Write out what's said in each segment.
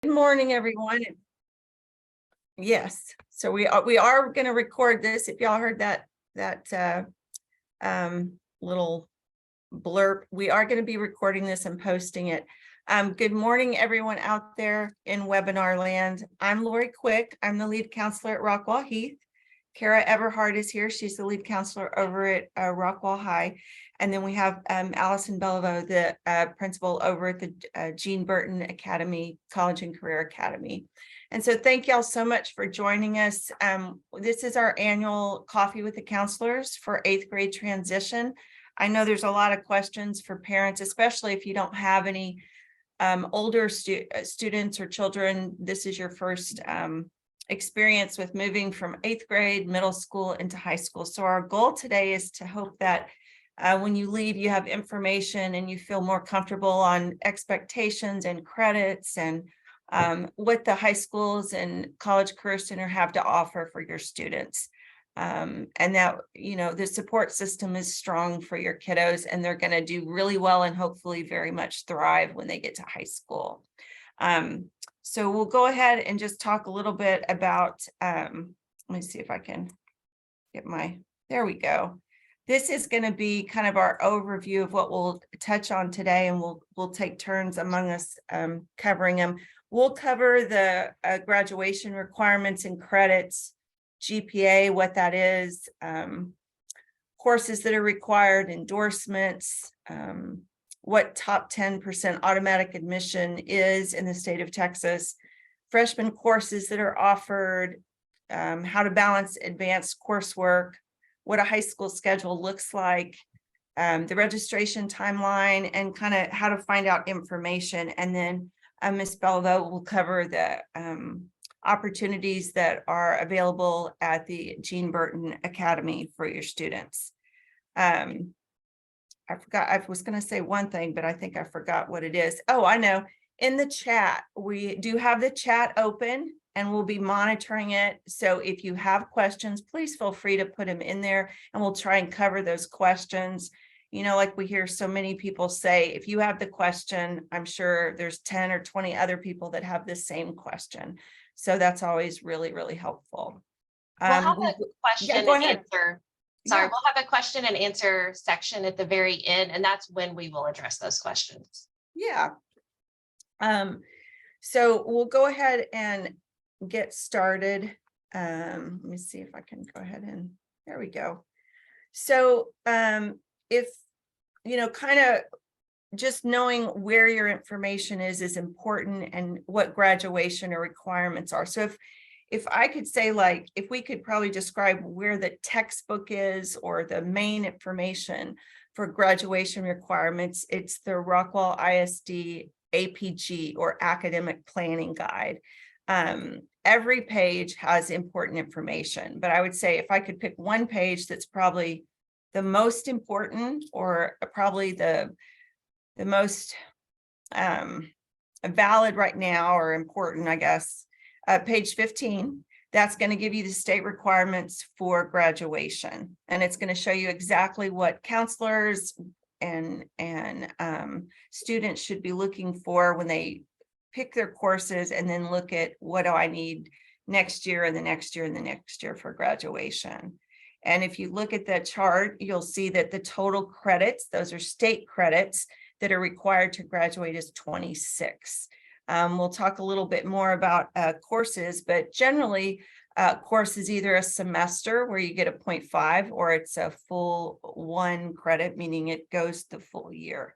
Good morning, everyone. Yes, so we are going to record this. If y'all heard that little blurb, we are going to be recording this and posting it. Good morning, everyone out there in webinar land. I'm Lori Quick. I'm the lead counselor at Rockwall Heath. Kara Everhart is here. She's the lead counselor over at Rockwall High. And then we have Allison Beliveau, the principal over at the Jean Burton Academy, College and Career Academy. And so thank y'all so much for joining us. This is our annual Coffee with the Counselors for 8th grade transition. I know there's a lot of questions for parents, especially if you don't have any older students or children. This is your first experience with moving from 8th grade, middle school into high school. So our goal today is to hope that when you leave, you have information and you feel more comfortable on expectations and credits and what the high schools and College Career Center have to offer for your students. And that, you know, the support system is strong for your kiddos and they're going to do really well and hopefully very much thrive when they get to high school. So we'll go ahead and just talk a little bit about, let me see if I can get there we go. This is going to be kind of our overview of what we'll touch on today, and we'll take turns among us covering them. We'll cover the graduation requirements and credits, GPA, what that is, courses that are required, endorsements, what top 10% automatic admission is in the state of Texas, freshman courses that are offered, how to balance advanced coursework, what a high school schedule looks like, the registration timeline, and kind of how to find out information. And then Ms. Beliveau will cover the opportunities that are available at the Jean Burton Academy for your students. I forgot, I was going to say one thing, but I think I forgot what it is. Oh, I know. In the chat, we do have the chat open and we'll be monitoring it. So if you have questions, please feel free to put them in there and we'll try and cover those questions. You know, like we hear so many people say, if you have the question, I'm sure there's 10 or 20 other people that have the same question. So that's always really, really helpful. We'll have a question and answer. Sorry, Yeah. we'll have a question and answer section at the very end, and that's when we will address those questions. Yeah. So we'll go ahead and get started. Let me see if I can go ahead and there we go. So if, you know, kind of just knowing where your information is important and what graduation or requirements are. So if I could say, like, if we could probably describe where the textbook is or the main information for graduation requirements, it's the Rockwall ISD APG or Academic Planning Guide. Every page has important information, but I would say if I could pick one page that's probably the most important or probably the most valid right now or important, I guess, page 15, that's going to give you the state requirements for graduation. And it's going to show you exactly what counselors and students should be looking for when they pick their courses and then look at what do I need next year and the next year and the next year for graduation. And if you look at that chart, you'll see that the total credits, those are state credits that are required to graduate, is 26. We'll talk a little bit more about courses, but generally course is either a semester where you get a 0.5 or it's a full 1 credit, meaning it goes the full year.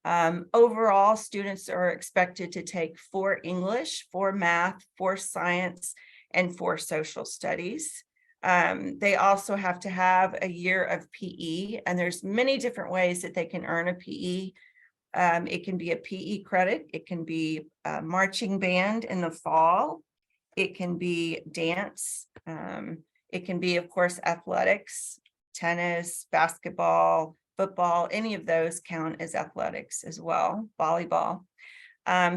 Overall, students are expected to take 4 English, 4 math, 4 science, and 4 social studies. They also have to have a year of PE, and there's many different ways that they can earn a PE. It can be a PE credit. It can be a marching band in the fall. It can be dance. It can be, of course, athletics, tennis, basketball, football. Any of those count as athletics as well, volleyball.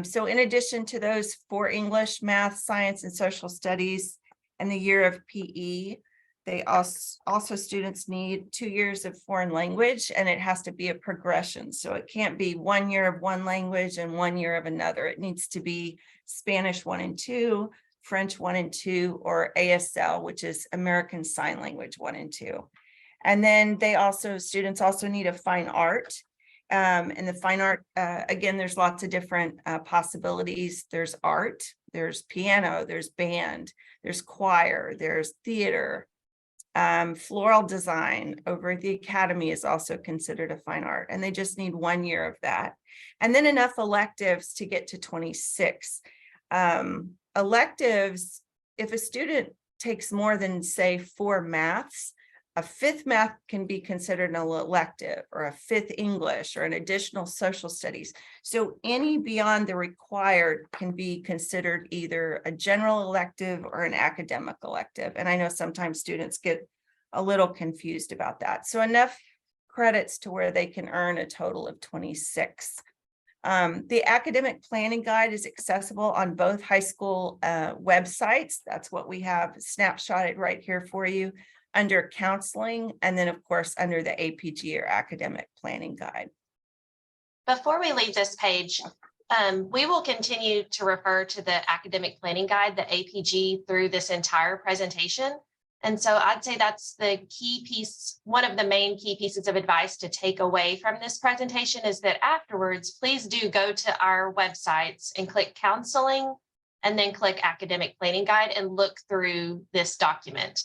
So in addition to those 4 English, math, science, and social studies and the year of PE, they also students need 2 years of foreign language, and it has to be a progression. So it can't be 1 year of one language and 1 year of another. It needs to be Spanish 1 and 2, French 1 and 2, or ASL, which is American Sign Language 1 and 2. And then students also need a fine art. And the fine art, again, there's lots of different possibilities. There's art, there's piano, there's band, there's choir, there's theater. Floral design over at the academy is also considered a fine art, and they just need 1 year of that. And then enough electives to get to 26. Electives, if a student takes more than, say, 4 maths, a 5th math can be considered an elective, or a 5th English, or an additional social studies. So any beyond the required can be considered either a general elective or an academic elective. And I know sometimes students get a little confused about that. So enough credits to where they can earn a total of 26. The academic planning guide is accessible on both high school websites. That's what we have snapshotted right here for you under counseling, and then of course under the APG or academic planning guide. Before we leave this page, we will continue to refer to the academic planning guide, the APG, through this entire presentation. And so I'd say that's the key piece. One of the main key pieces of advice to take away from this presentation is that afterwards, please do go to our websites and click counseling, and then click academic planning guide and look through this document.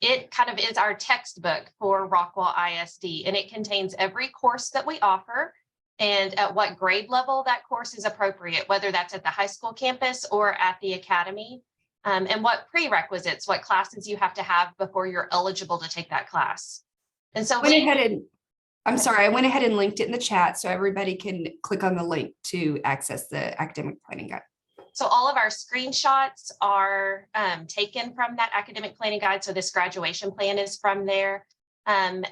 It kind of is our textbook for Rockwall ISD, and it contains every course that we offer and at what grade level that course is appropriate, whether that's at the high school campus or at the academy, and what prerequisites, what classes you have to have before you're eligible to take that class. And so I went ahead and linked it in the chat so everybody can click on the link to access the academic planning guide. So all of our screenshots are taken from that academic planning guide. So this graduation plan is from there. And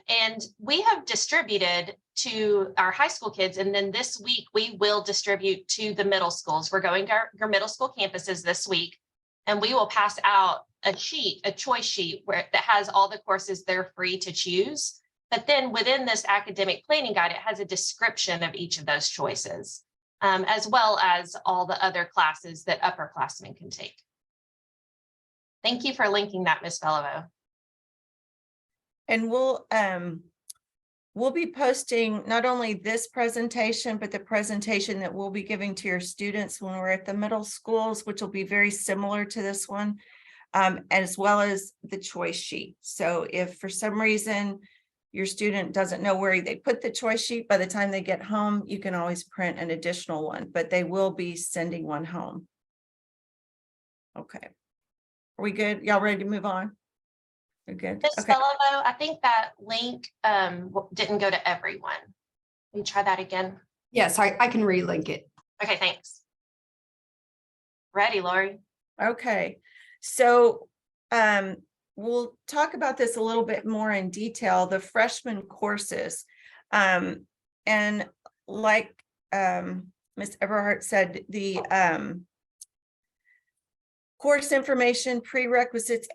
we have distributed to our high school kids. And then this week, we will distribute to the middle schools. We're going to our middle school campuses this week, and we will pass out a choice sheet that has all the courses they're free to choose. But then within this academic planning guide, it has a description of each of those choices, as well as all the other classes that upperclassmen can take. Thank you for linking that, Ms. Beliveau. And we'll be posting not only this presentation, but the presentation that we'll be giving to your students when we're at the middle schools, which will be very similar to this one, as well as the choice sheet. So if for some reason your student doesn't know where they put the choice sheet, by the time they get home, you can always print an additional one, but they will be sending one home. Okay. Are we good? Y'all ready to move on? We're good. Ms. Okay. Beliveau, I think that link didn't go to everyone. Can you try that again? Yes, I can relink it. Okay, thanks. Ready, Lori? Okay. So we'll talk about this a little bit more in detail, the freshman courses. And like Ms. Everhart said, the course information, prerequisites,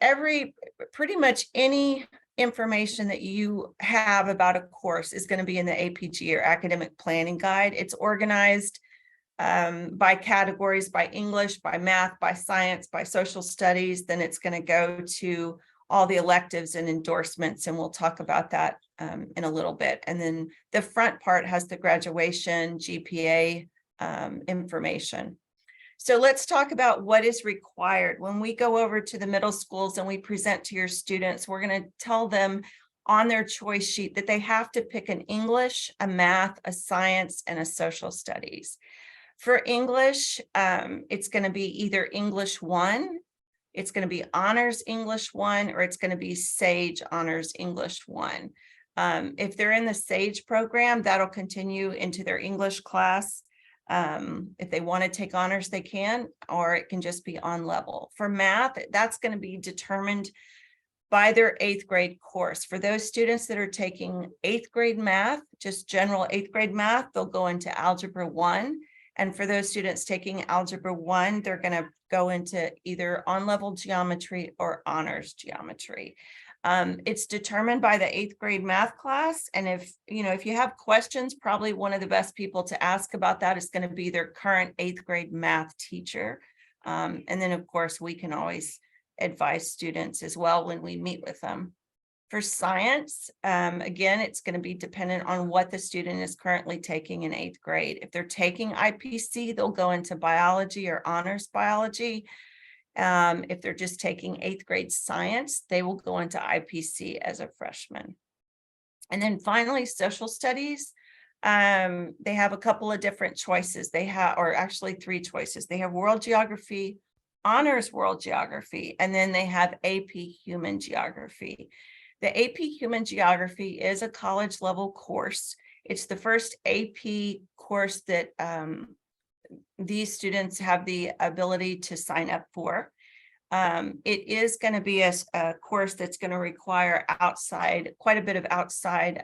pretty much any information that you have about a course is going to be in the APG or academic planning guide. It's organized by categories, by English, by math, by science, by social studies. Then it's going to go to all the electives and endorsements, and we'll talk about that in a little bit. And then the front part has the graduation, GPA information. So let's talk about what is required. When we go over to the middle schools and we present to your students, we're going to tell them on their choice sheet that they have to pick an English, a math, a science, and a social studies. For English, it's going to be either English 1, it's going to be Honors English 1, or it's going to be SAGE Honors English 1. If they're in the SAGE program, that'll continue into their English class. If they want to take honors, they can, or it can just be on level. For math, that's going to be determined by their 8th grade course. For those students that are taking 8th grade math, just general 8th grade math, they'll go into Algebra 1. And for those students taking Algebra 1, they're going to go into either on-level geometry or honors geometry. It's determined by the 8th grade math class. And if you have questions, probably one of the best people to ask about that is going to be their current 8th grade math teacher. And then, of course, we can always advise students as well when we meet with them. For science, again, it's going to be dependent on what the student is currently taking in 8th grade. If they're taking IPC, they'll go into biology or honors biology. If they're just taking 8th grade science, they will go into IPC as a freshman. And then finally, social studies. They have a couple of different choices. They have, or actually 3 choices. They have world geography, honors world geography, and then they have AP human geography. The AP Human Geography is a college level course. It's the first AP course that these students have the ability to sign up for. It is going to be a course that's going to require quite a bit of outside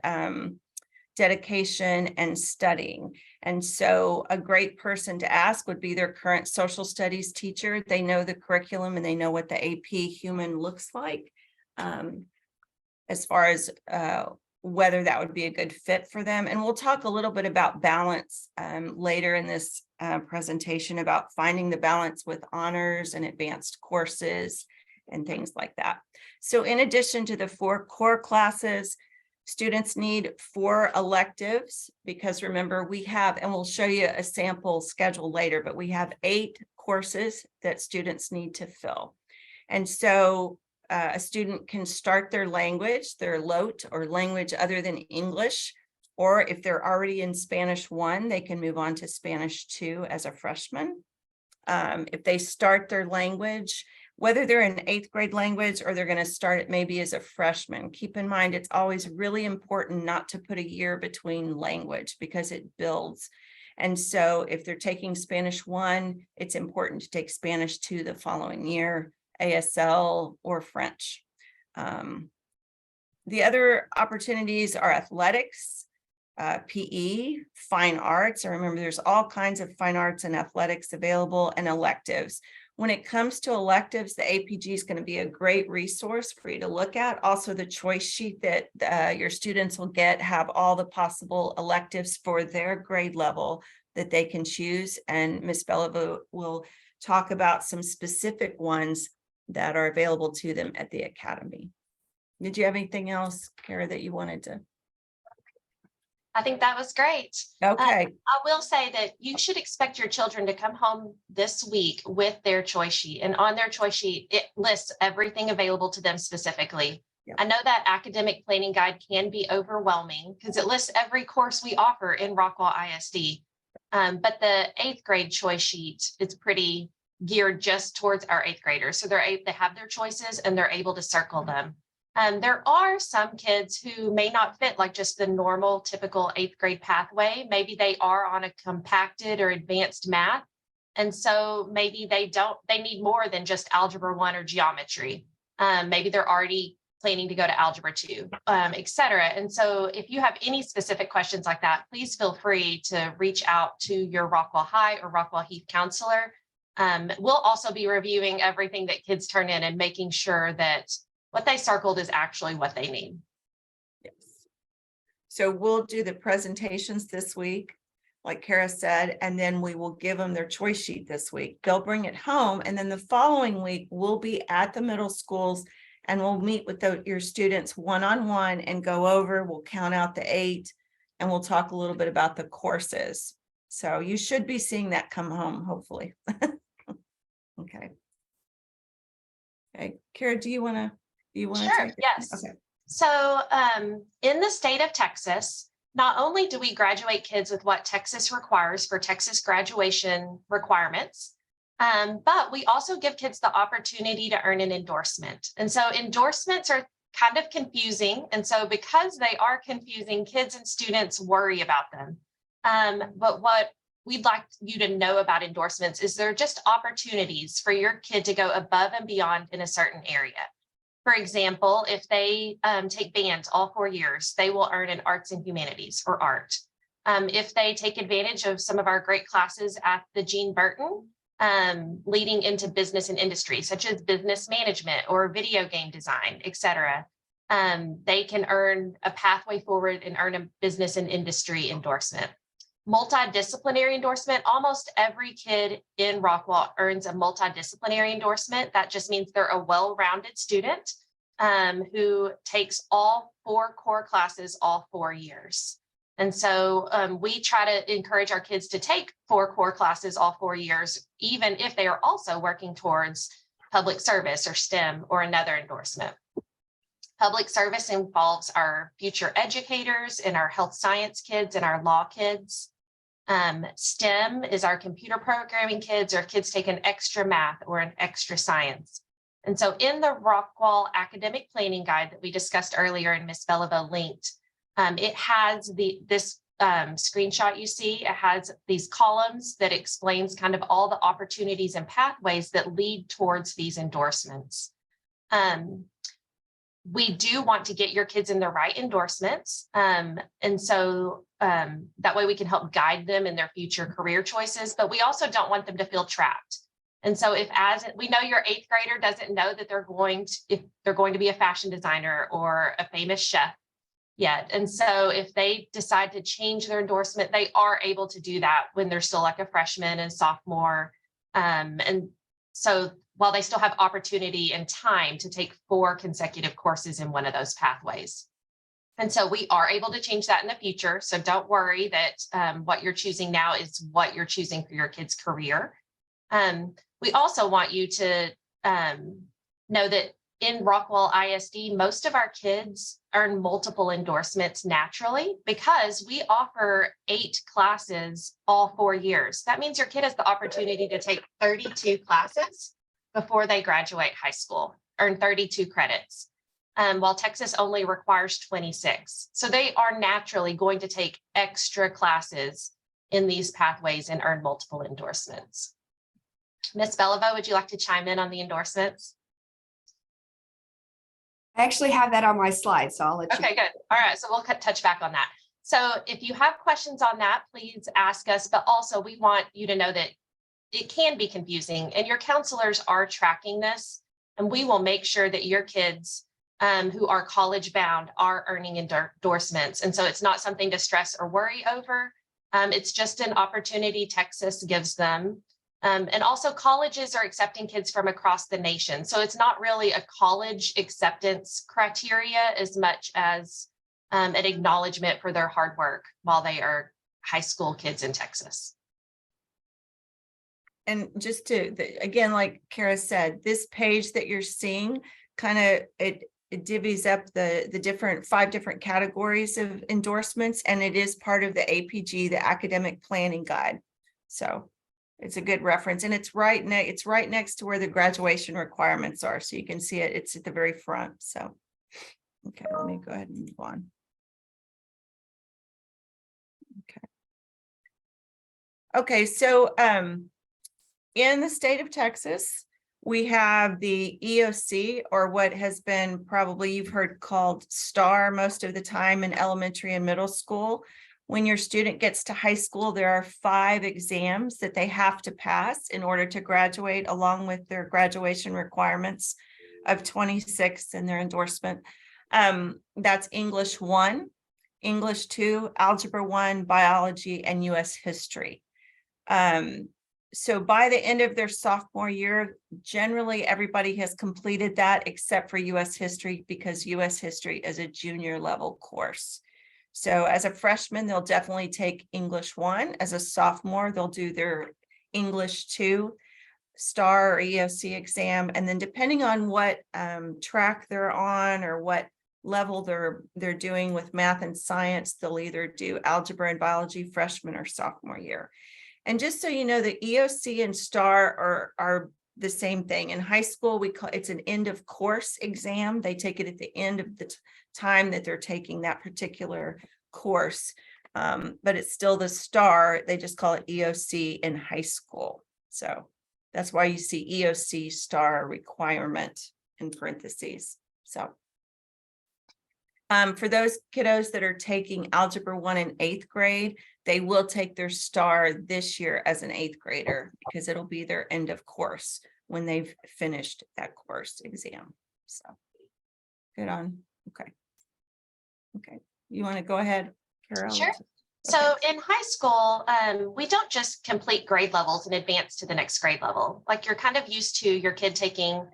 dedication and studying. And so a great person to ask would be their current social studies teacher. They know the curriculum and they know what the AP Human looks like. As far as whether that would be a good fit for them. And we'll talk a little bit about balance later in this presentation about finding the balance with honors and advanced courses and things like that. So in addition to the 4 core classes, students need 4 electives, because remember we have, and we'll show you a sample schedule later, but we have 8 courses that students need to fill. And so a student can start their language, their LOT or language other than English, or if they're already in Spanish 1, they can move on to Spanish 2 as a freshman. If they start their language, whether they're in 8th grade language or they're going to start it maybe as a freshman, keep in mind it's always really important not to put a year between language because it builds. And so if they're taking Spanish 1, it's important to take Spanish 2 the following year, ASL or French. The other opportunities are athletics, PE, fine arts. I remember there's all kinds of fine arts and athletics available, and electives. When it comes to electives, the APG is going to be a great resource for you to look at. Also, the choice sheet that your students will get have all the possible electives for their grade level that they can choose. And Ms. Bellevue will talk about some specific ones that are available to them at the academy. Did you have anything else, Kara, that you wanted to? I think that was great. Okay. I will say that you should expect your children to come home this week with their choice sheet, and on their choice sheet, it lists everything available to them specifically. Yep. I know that academic planning guide can be overwhelming because it lists every course we offer in Rockwall ISD. But the 8th grade choice sheet is pretty geared just towards our 8th graders. So they have their choices and they're able to circle them. There are some kids who may not fit like just the normal typical 8th grade pathway. Maybe they are on a compacted or advanced math. And so maybe they need more than just algebra 1 or geometry. Maybe they're already planning to go to algebra 2, et cetera. And so if you have any specific questions like that, please feel free to reach out to your Rockwall High or Rockwall Heath counselor. We'll also be reviewing everything that kids turn in and making sure that what they circled is actually what they need. Yes. So we'll do the presentations this week, like Kara said, and then we will give them their choice sheet this week. They'll bring it home, and then the following week we'll be at the middle schools and we'll meet with your students one-on-one and go over, we'll count out the 8, and we'll talk a little bit about the courses. So you should be seeing that come home, hopefully. Okay. Okay, Kara, do you want to? Sure, yes. Okay. So in the state of Texas, not only do we graduate kids with what Texas requires for Texas graduation requirements, but we also give kids the opportunity to earn an endorsement. And so endorsements are kind of confusing. And so because they are confusing, kids and students worry about them. But what we'd like you to know about endorsements is they're just opportunities for your kid to go above and beyond in a certain area. For example, if they take band all 4 years, they will earn an arts and humanities or art. If they take advantage of some of our great classes at the Jean Burton, leading into business and industry, such as business management or video game design, et cetera, they can earn a pathway forward and earn a business and industry endorsement. Multidisciplinary endorsement, almost every kid in Rockwall earns a multidisciplinary endorsement. That just means they're a well-rounded student who takes all 4 core classes all 4 years. And so we try to encourage our kids to take 4 core classes all 4 years, even if they are also working towards public service or STEM or another endorsement. Public service involves our future educators and our health science kids and our law kids. STEM is our computer programming kids, or kids take an extra math or an extra science. And so in the Rockwall academic planning guide that we discussed earlier and Ms. Belleville linked, it has this screenshot you see. It has these columns that explains kind of all the opportunities and pathways that lead towards these endorsements. We do want to get your kids in the right endorsements. And so that way we can help guide them in their future career choices, but we also don't want them to feel trapped. And so if, as we know, your 8th grader doesn't know that they're going to be a fashion designer or a famous chef yet. And so if they decide to change their endorsement, they are able to do that when they're still like a freshman and sophomore. And so while they still have opportunity and time to take 4 consecutive courses in one of those pathways. And so we are able to change that in the future. So don't worry that what you're choosing now is what you're choosing for your kid's career. We also want you to know that in Rockwall ISD, most of our kids earn multiple endorsements naturally because we offer 8 classes all 4 years. That means your kid has the opportunity to take 32 classes before they graduate high school, earn 32 credits, while Texas only requires 26. So they are naturally going to take extra classes in these pathways and earn multiple endorsements. Ms. Belleville, would you like to chime in on the endorsements? I actually have that on my slide, so I'll let you. Okay, good. All right, so we'll touch back on that. So if you have questions on that, please ask us, but also we want you to know that it can be confusing and your counselors are tracking this, and we will make sure that your kids who are college bound are earning endorsements. And so it's not something to stress or worry over. It's just an opportunity Texas gives them. And also colleges are accepting kids from across the nation. So it's not really a college acceptance criteria as much as an acknowledgement for their hard work while they are high school kids in Texas. And just to, again, like Kara said, this page that you're seeing kind of, it divvies up the 5 different categories of endorsements, and it is part of the APG, the academic planning guide. So it's a good reference, and it's right next to where the graduation requirements are. So you can see it, it's at the very front. So, okay, let me go ahead and move on. Okay, so in the state of Texas, we have the EOC, or what has been probably you've heard called STAR most of the time in elementary and middle school. When your student gets to high school, there are 5 exams that they have to pass in order to graduate, along with their graduation requirements of 26 and their endorsement. That's English 1, English 2, Algebra 1, Biology, and US History. So by the end of their sophomore year, generally everybody has completed that except for US History, because US History is a junior level course. So as a freshman, they'll definitely take English 1. As a sophomore, they'll do their English 2 STAR or EOC exam. And then depending on what track they're on or what level they're doing with math and science, they'll either do algebra and biology freshman or sophomore year. And just so you know, the EOC and STAR are the same thing. In high school, it's an end of course exam. They take it at the end of the time that they're taking that particular course. But it's still the STAR. They just call it EOC in high school. So that's why you see EOC STAR requirement in parentheses. So for those kiddos that are taking Algebra 1 in 8th grade, they will take their STAR this year as an 8th grader, because it'll be their end of course when they've finished that course exam. So good on Okay. Okay, you want to go ahead, Carol? Sure. So in high school, we don't just complete grade levels and advance to the next grade level. Like you're kind of used to your kid taking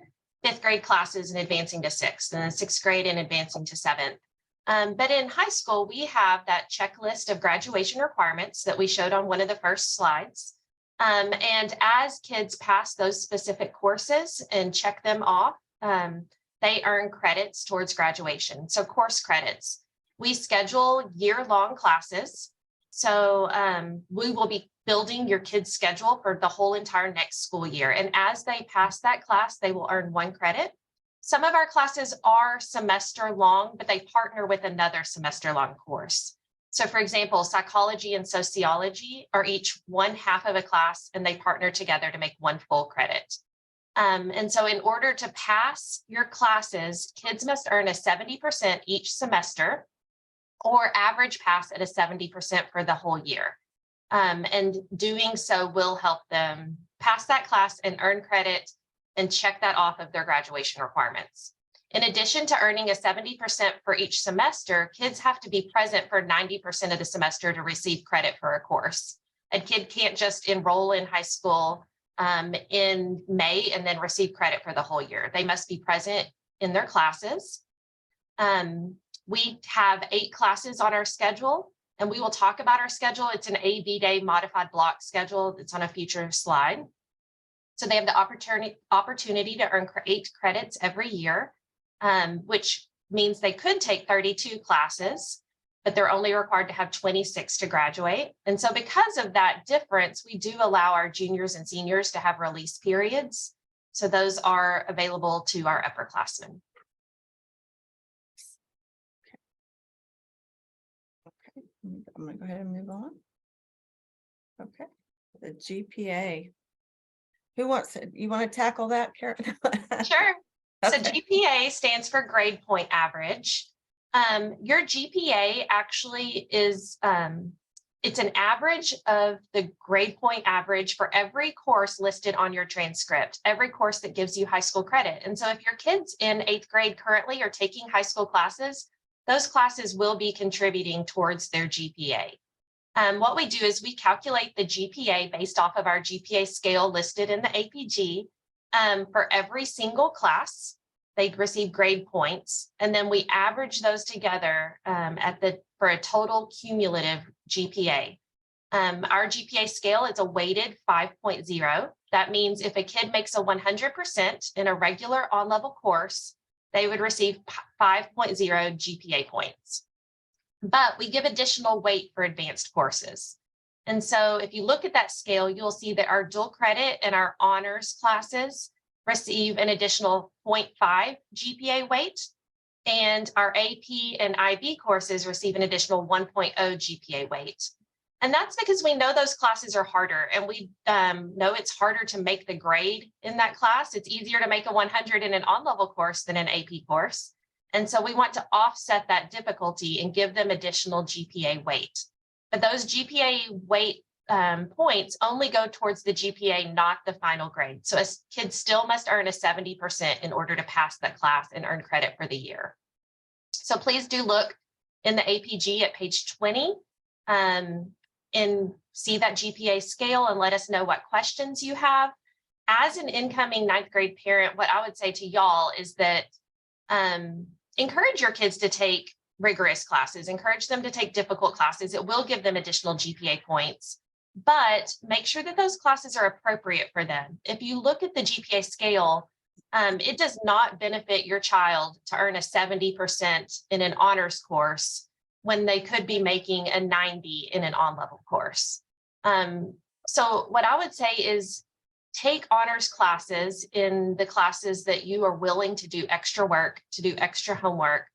5th grade classes and advancing to 6th, and then 6th grade and advancing to 7th. But in high school, we have that checklist of graduation requirements that we showed on one of the first slides. And as kids pass those specific courses and check them off, they earn credits towards graduation. So course credits. We schedule year-long classes. So we will be building your kid's schedule for the whole entire next school year. And as they pass that class, they will earn 1 credit. Some of our classes are semester long, but they partner with another semester long course. So for example, psychology and sociology are each 1/2 of a class, and they partner together to make 1 full credit. And so in order to pass your classes, kids must earn a 70% each semester, or average pass at a 70% for the whole year. And doing so will help them pass that class and earn credit and check that off of their graduation requirements. In addition to earning a 70% for each semester, kids have to be present for 90% of the semester to receive credit for a course. A kid can't just enroll in high school in May and then receive credit for the whole year. They must be present in their classes. We have 8 classes on our schedule, and we will talk about our schedule. It's an A/B day modified block schedule that's on a future slide. So they have the opportunity to earn 8 credits every year, which means they could take 32 classes, but they're only required to have 26 to graduate. And so because of that difference, we do allow our juniors and seniors to have release periods. So those are available to our upperclassmen. I'm going to go ahead and move on. Okay, the GPA. Who wants it? You want to tackle that, Karen? Sure. So Okay. GPA stands for grade point average. Your GPA actually is, it's an average of the grade point average for every course listed on your transcript, every course that gives you high school credit. And so if your kids in 8th grade currently are taking high school classes, those classes will be contributing towards their GPA. What we do is we calculate the GPA based off of our GPA scale listed in the APG for every single class. They receive grade points, and then we average those together for a total cumulative GPA. Our GPA scale is a weighted 5.0. That means if a kid makes a 100% in a regular on-level course, they would receive 5.0 GPA points. But we give additional weight for advanced courses. And so if you look at that scale, you'll see that our dual credit and our honors classes receive an additional 0.5 GPA weight, and our AP and IB courses receive an additional 1.0 GPA weight. And that's because we know those classes are harder, and we know it's harder to make the grade in that class. It's easier to make a 100 in an on-level course than an AP course. And so we want to offset that difficulty and give them additional GPA weight. But those GPA weight points only go towards the GPA, not the final grade. So kids still must earn a 70% in order to pass that class and earn credit for the year. So please do look in the APG at page 20 and see that GPA scale and let us know what questions you have. As an incoming 9th grade parent, what I would say to y'all is that encourage your kids to take rigorous classes, encourage them to take difficult classes. It will give them additional GPA points, but make sure that those classes are appropriate for them. If you look at the GPA scale, it does not benefit your child to earn a 70% in an honors course when they could be making a 90 in an on-level course. So what I would say is take honors classes in the classes that you are willing to do extra work, to do extra homework,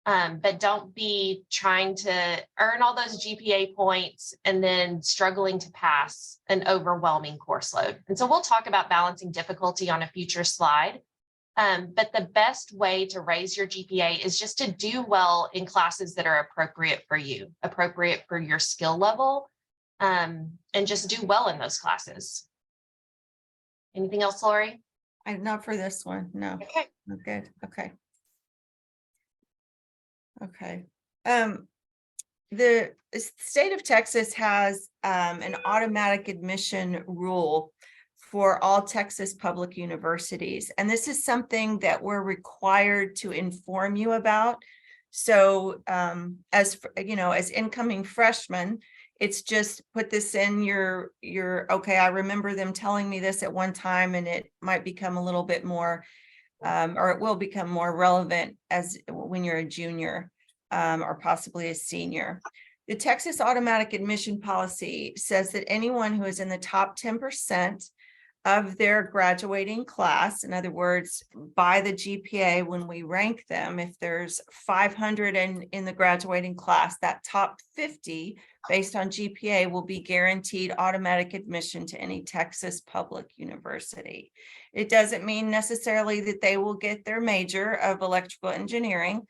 but don't be trying to earn all those GPA points and then struggling to pass an overwhelming course load. And so we'll talk about balancing difficulty on a future slide. But the best way to raise your GPA is just to do well in classes that are appropriate for you, appropriate for your skill level, and just do well in those classes. Anything else, Lori? Not for this one, no. Okay. Okay, okay. Okay. The state of Texas has an automatic admission rule for all Texas public universities. And this is something that we're required to inform you about. So as incoming freshmen, it's just put this in your, okay, I remember them telling me this at one time, and it might become a little bit more, or it will become more relevant as when you're a junior or possibly a senior. The Texas automatic admission policy says that anyone who is in the top 10% of their graduating class, in other words, by the GPA, when we rank them, if there's 500 in the graduating class, that top 50 based on GPA will be guaranteed automatic admission to any Texas public university. It doesn't mean necessarily that they will get their major of electrical engineering.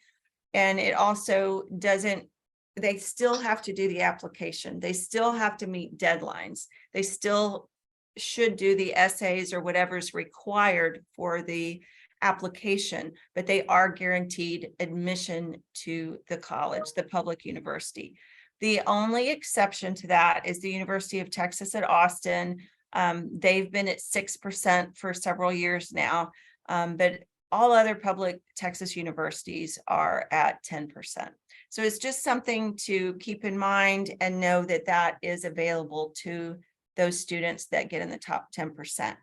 And it also doesn't, they still have to do the application. They still have to meet deadlines. They still should do the essays or whatever's required for the application, but they are guaranteed admission to the college, the public university. The only exception to that is the University of Texas at Austin. They've been at 6% for several years now, but all other public Texas universities are at 10%. So it's just something to keep in mind and know that that is available to those students that get in the top 10%.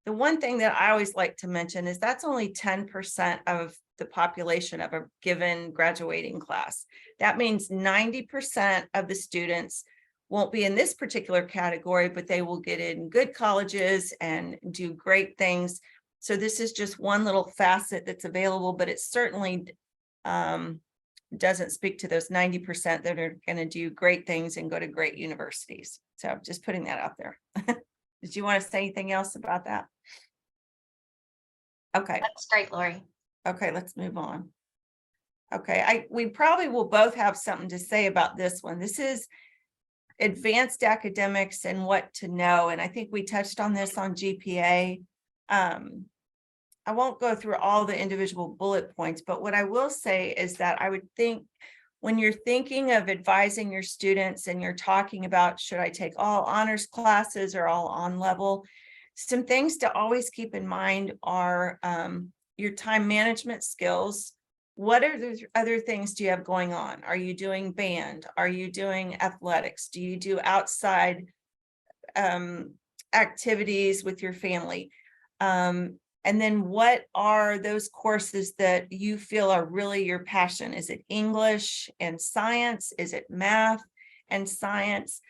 The one thing that I always like to mention is that's only 10% of the population of a given graduating class. That means 90% of the students won't be in this particular category, but they will get in good colleges and do great things. So this is just one little facet that's available, but it certainly doesn't speak to those 90% that are going to do great things and go to great universities. So just putting that out there. Did you want to say anything else about that? Okay. That's great, Lori. Okay, let's move on. Okay, we probably will both have something to say about this one. This is advanced academics and what to know. And I think we touched on this on GPA. I won't go through all the individual bullet points, but what I will say is that I would think when you're thinking of advising your students and you're talking about, should I take all honors classes or all on level, some things to always keep in mind are your time management skills. What are the other things do you have going on? Are you doing band? Are you doing athletics? Do you do outside activities with your family? And then what are those courses that you feel are really your passion? Is it English and science? Is it math and science?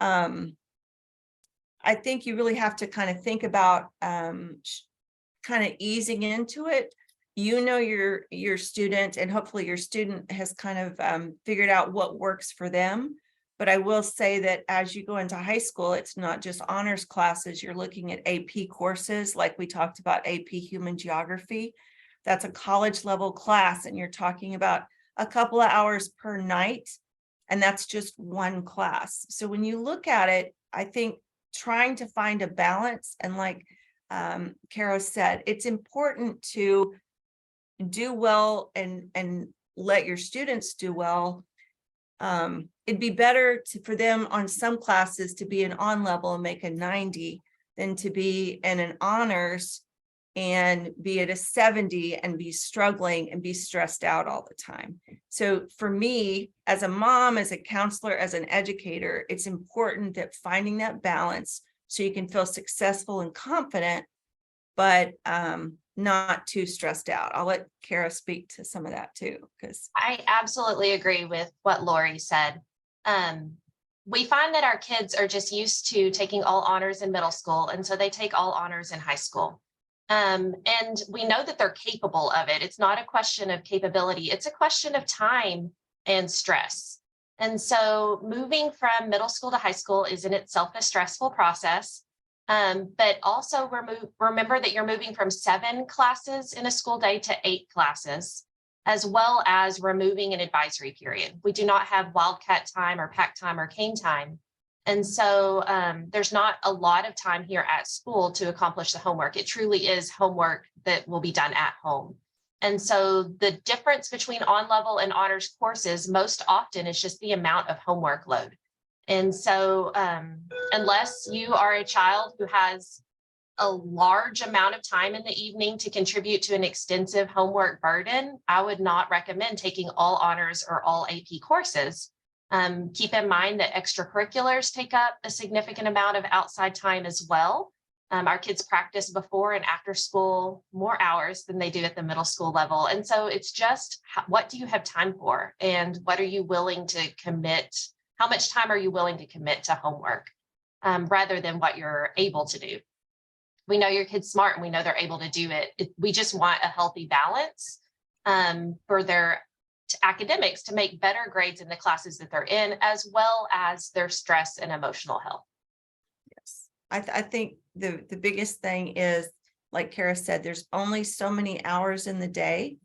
I think you really have to kind of think about kind of easing into it. You know your student, and hopefully your student has kind of figured out what works for them. But I will say that as you go into high school, it's not just honors classes. You're looking at AP courses, like we talked about AP Human Geography. That's a college level class, and you're talking about a couple of hours per night, and that's just one class. So when you look at it, I think trying to find a balance, and like Kara said, it's important to do well and let your students do well. It'd be better for them on some classes to be an on level and make a 90 than to be in an honors and be at a 70 and be struggling and be stressed out all the time. So for me, as a mom, as a counselor, as an educator, it's important that finding that balance so you can feel successful and confident, but not too stressed out. I'll let Kara speak to some of that too, because I absolutely agree with what Lori said. We find that our kids are just used to taking all honors in middle school, and so they take all honors in high school. And we know that they're capable of it. It's not a question of capability. It's a question of time and stress. And so moving from middle school to high school is in itself a stressful process. But also remember that you're moving from 7 classes in a school day to 8 classes, as well as removing an advisory period. We do not have wildcat time or pack time or cane time. And so there's not a lot of time here at school to accomplish the homework. It truly is homework that will be done at home. And so the difference between on-level and honors courses most often is just the amount of homework load. And so unless you are a child who has a large amount of time in the evening to contribute to an extensive homework burden, I would not recommend taking all honors or all AP courses. Keep in mind that extracurriculars take up a significant amount of outside time as well. Our kids practice before and after school more hours than they do at the middle school level. And so it's just, what do you have time for? And what are you willing to commit? How much time are you willing to commit to homework rather than what you're able to do? We know your kid's smart and we know they're able to do it. We just want a healthy balance for their academics to make better grades in the classes that they're in, as well as their stress and emotional health. Yes, I think the biggest thing is, like Kara said, there's only so many hours in the day.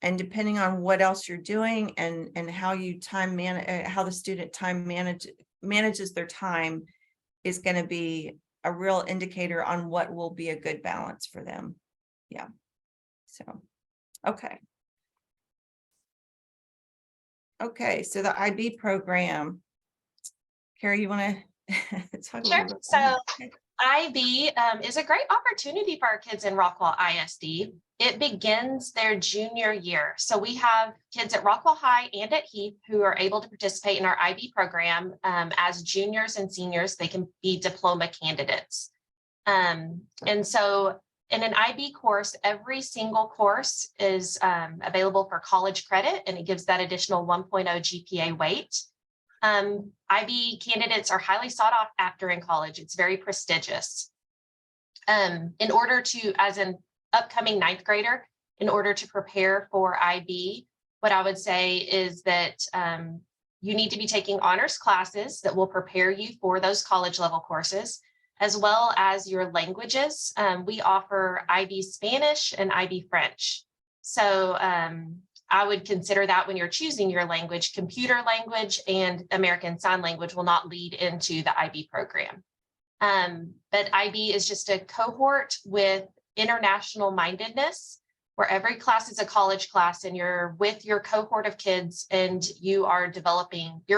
And depending on what else you're doing and how you how the student manages their time is going to be a real indicator on what will be a good balance for them. Yeah. So, okay. Okay, so the IB program. Carrie, you want to talk Sure. about So that? IB is a great opportunity for our kids in Rockwall ISD. It begins their junior year. So we have kids at Rockwall High and at Heath who are able to participate in our IB program as juniors and seniors. They can be diploma candidates. And so in an IB course, every single course is available for college credit, and it gives that additional 1.0 GPA weight. IB candidates are highly sought after in college. It's very prestigious. In order to, as an upcoming ninth grader, in order to prepare for IB, what I would say is that you need to be taking honors classes that will prepare you for those college level courses, as well as your languages. We offer IB Spanish and IB French. So I would consider that when you're choosing your language. Computer language and American Sign Language will not lead into the IB program. But IB is just a cohort with international mindedness, where every class is a college class and you're with your cohort of kids and you're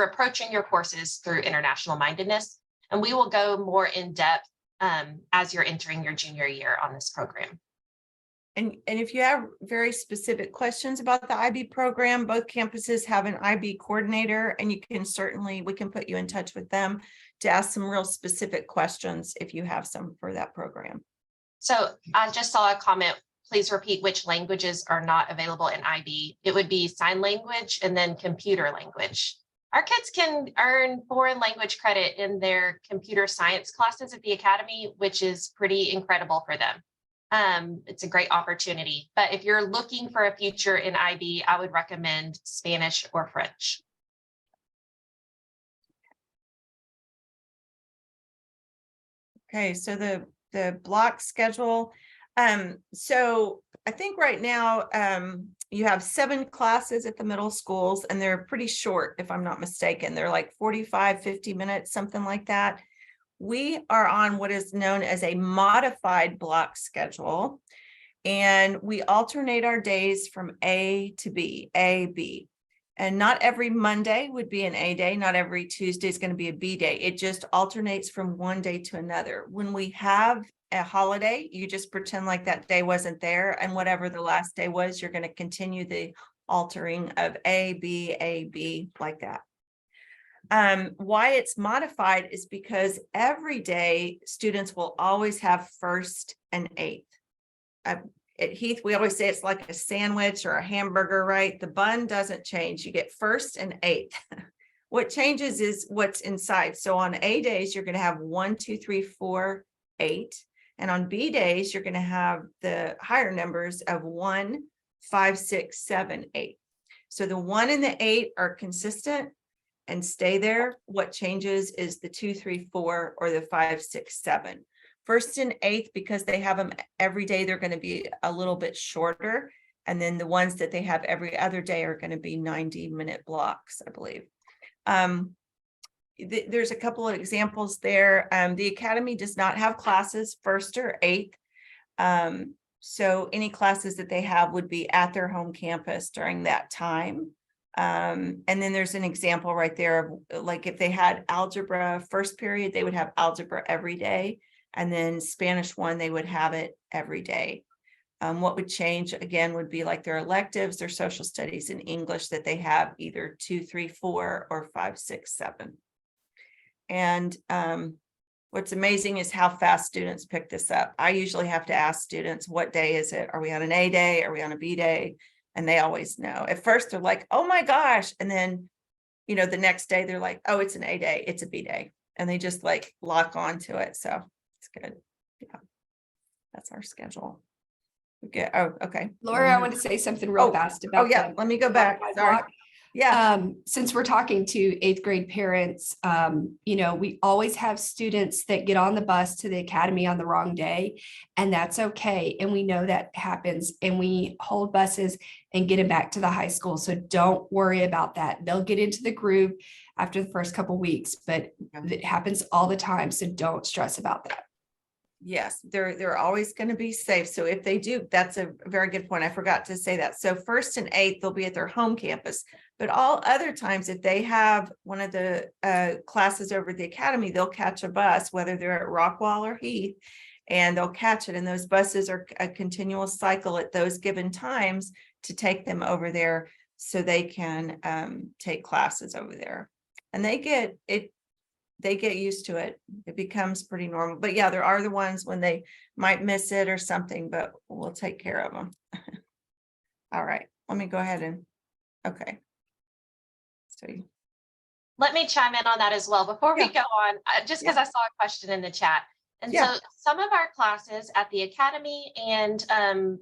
approaching your courses through international mindedness. And we will go more in depth as you're entering your junior year on this program. And if you have very specific questions about the IB program, both campuses have an IB coordinator, and we can put you in touch with them to ask some real specific questions if you have some for that program. So I just saw a comment. Please repeat which languages are not available in IB. It would be sign language and then computer language. Our kids can earn foreign language credit in their computer science classes at the academy, which is pretty incredible for them. It's a great opportunity. But if you're looking for a future in IB, I would recommend Spanish or French. Okay, so the block schedule. So I think right now you have 7 classes at the middle schools, and they're pretty short, if I'm not mistaken. They're like 45, 50 minutes, something like that. We are on what is known as a modified block schedule, and we alternate our days from A to B, A, B. And not every Monday would be an A day. Not every Tuesday is going to be a B day. It just alternates from one day to another. When we have a holiday, you just pretend like that day wasn't there. And whatever the last day was, you're going to continue the altering of A, B, like that. Why it's modified is because every day students will always have first and eighth. At Heath, we always say it's like a sandwich or a hamburger, right? The bun doesn't change. You get first and eighth. What changes is what's inside. So on A days, you're going to have 1, 2, 3, 4, 8. And on B days, you're going to have the higher numbers of 1, 5, 6, 7, 8. So the 1 and the 8 are consistent and stay there. What changes is the 2, 3, 4 or the 5, 6, 7. First and eighth, because they have them every day, they're going to be a little bit shorter. And then the ones that they have every other day are going to be 90-minute blocks, I believe. There's a couple of examples there. The academy does not have classes first or eighth. So any classes that they have would be at their home campus during that time. And then there's an example right there of like if they had algebra first period, they would have algebra every day. And then Spanish 1, they would have it every day. What would change again would be like their electives, their social studies and English that they have either 2, 3, 4 or 5, 6, 7. And what's amazing is how fast students pick this up. I usually have to ask students, what day is it? Are we on an A day? Are we on a B day? And they always know. At first they're like, oh my gosh. And then, you know, the next day they're like, oh, it's an A day, it's a B day. And they just like lock onto it. So it's good. Yeah, that's our schedule. Okay. Oh, okay. Laura, I want to say something real fast about. Oh, yeah. Let me go back. Sorry. Yeah. Since we're talking to 8th grade parents, you know, we always have students that get on the bus to the academy on the wrong day, and that's okay. And we know that happens, and we hold buses and get them back to the high school. So don't worry about that. They'll get into the groove after the first couple of weeks, but it happens all the time. So don't stress about that. Yes, they're always going to be safe. So if they do, that's a very good point. I forgot to say that. So 1st and 8th, they'll be at their home campus, but all other times, if they have one of the classes over at the academy, they'll catch a bus, whether they're at Rockwall or Heath, and they'll catch it. And those buses are a continual cycle at those given times to take them over there so they can take classes over there. And they get used to it. It becomes pretty normal. But yeah, there are the ones when they might miss it or something, but we'll take care of them. All right, let me go ahead and, okay. So Let me chime in on that as well before we Yeah. go on, just because I saw a question in the chat. And Yeah. so some of our classes at the academy and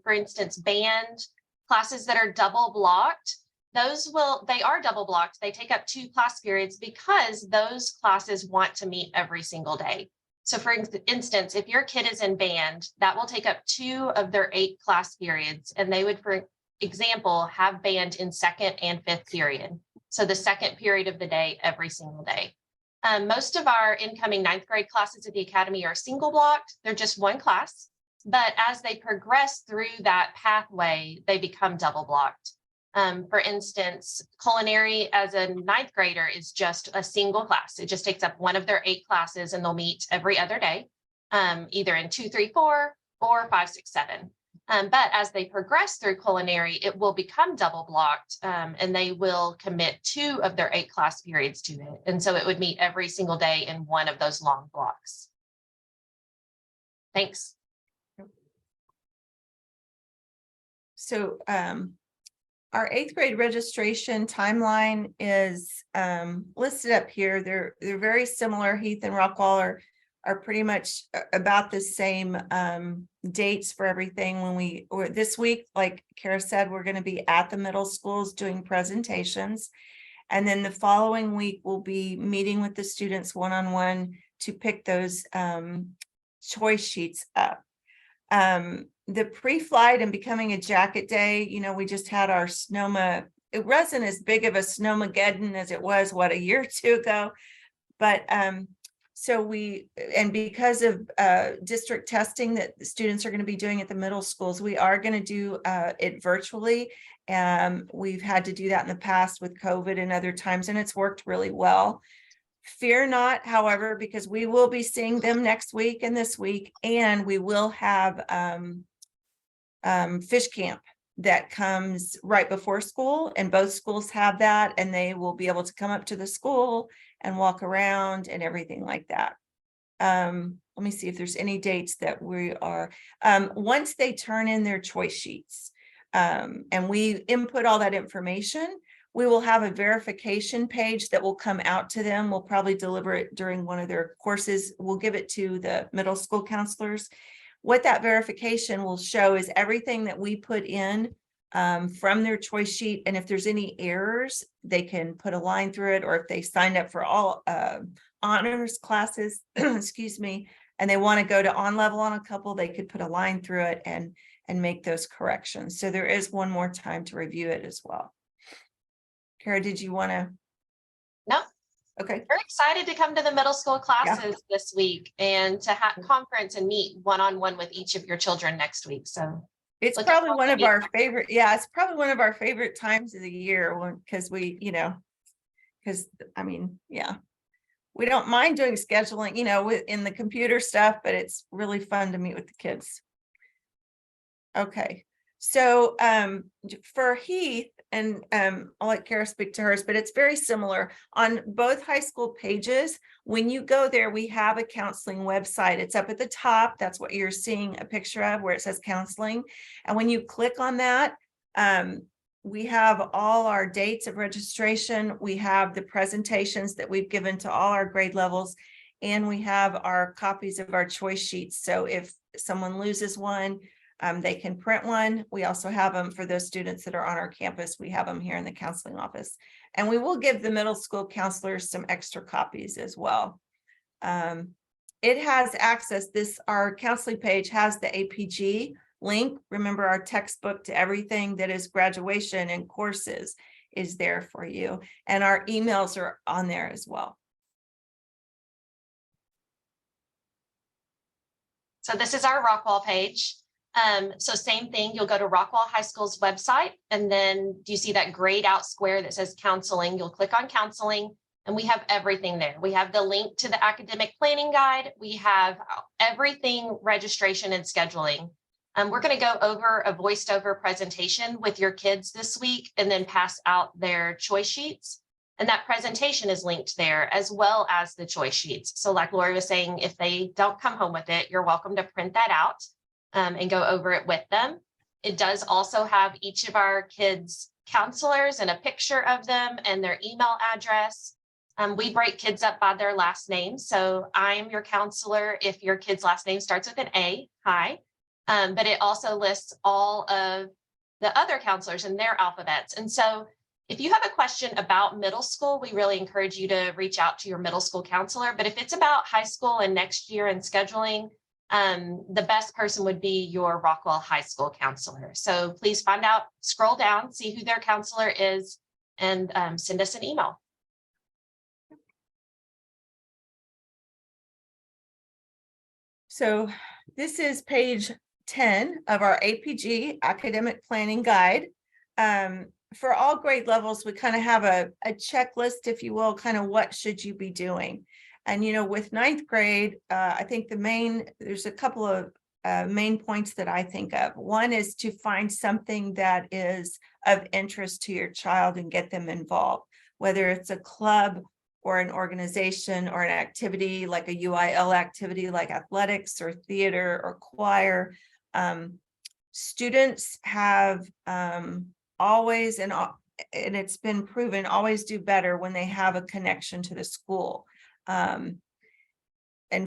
for instance, band classes that are double blocked, they are double blocked. They take up 2 class periods because those classes want to meet every single day. So for instance, if your kid is in band, that will take up 2 of their 8 class periods. And they would, for example, have band in 2nd and 5th period. So the 2nd period of the day, every single day. Most of our incoming 9th grade classes at the academy are single blocked. They're just 1 class. But as they progress through that pathway, they become double blocked. For instance, culinary as a 9th grader is just a single class. It just takes up 1 of their 8 classes and they'll meet every other day, either in 2, 3, 4 or 5, 6, 7. But as they progress through culinary, it will become double blocked and they will commit 2 of their 8 class periods to it. And so it would meet every single day in 1 of those long blocks. Thanks. So our 8th grade registration timeline is listed up here. They're very similar. Heath and Rockwall are pretty much about the same dates for everything. Or this week, like Kara said, we're going to be at the middle schools doing presentations. And then the following week, we'll be meeting with the students one-on-one to pick those choice sheets up. The pre-flight and becoming a jacket day, you know, we just had our Sonoma. It wasn't as big of a Snowmageddon as it was, a year or 2 ago. But so because of district testing that the students are going to be doing at the middle schools, we are going to do it virtually. We've had to do that in the past with COVID and other times, and it's worked really well. Fear not, however, because we will be seeing them next week and this week, and we will have fish camp that comes right before school, and both schools have that, and they will be able to come up to the school and walk around and everything like that. Let me see if there's any dates that we are, once they turn in their choice sheets and we input all that information, we will have a verification page that will come out to them. We'll probably deliver it during one of their courses. We'll give it to the middle school counselors. What that verification will show is everything that we put in from their choice sheet. And if there's any errors, they can put a line through it, or if they signed up for all honors classes, excuse me, and they want to go to on level on a couple, they could put a line through it and make those corrections. So there is one more time to review it as well. Kara, did you want to? No, Okay, We're excited to come to the middle school classes this week and to have conference and meet one-on-one with each of your children next week. So it's looking probably forward one to of meeting our favorite, yeah, it's probably one of our favorite times of the year because we, because I mean, yeah. We don't mind doing scheduling, in the computer stuff, but it's really fun to meet with the kids. Okay, so for Heath, and I'll let Kara speak to hers, but it's very similar on both high school pages. When you go there, we have a counseling website. It's up at the top. That's what you're seeing a picture of where it says counseling. And when you click on that, we have all our dates of registration. We have the presentations that we've given to all our grade levels, and we have our copies of our choice sheets. So if someone loses one, they can print one. We also have them for those students that are on our campus. We have them here in the counseling office, and we will give the middle school counselors some extra copies as well. It has access, our counseling page has the APG link. Remember, our textbook to everything that is graduation and courses is there for you. And our emails are on there as well. So this is our Rockwall page. So same thing, you'll go to Rockwall High School's website, and then do you see that grayed out square that says counseling? You'll click on counseling, and we have everything there. We have the link to the academic planning guide. We have everything, registration and scheduling. We're going to go over a voiced over presentation with your kids this week and then pass out their choice sheets. And that presentation is linked there as well as the choice sheets. So like Lori was saying, if they don't come home with it, you're welcome to print that out and go over it with them. It does also have each of our kids' counselors and a picture of them and their email address. We break kids up by their last name. So I'm your counselor if your kid's last name starts with an A, hi. But it also lists all of the other counselors and their alphabets. And so if you have a question about middle school, we really encourage you to reach out to your middle school counselor. But if it's about high school and next year and scheduling, the best person would be your Rockwall High School counselor. So please find out, scroll down, see who their counselor is, and send us an email. So this is page 10 of our APG academic planning guide. For all grade levels, we kind of have a checklist, if you will, kind of what should you be doing. And, with ninth grade, I think there's a couple of main points that I think of. One is to find something that is of interest to your child and get them involved, whether it's a club or an organization or an activity like a UIL activity like athletics or theater or choir. Students have always, and it's been proven, always do better when they have a connection to the school and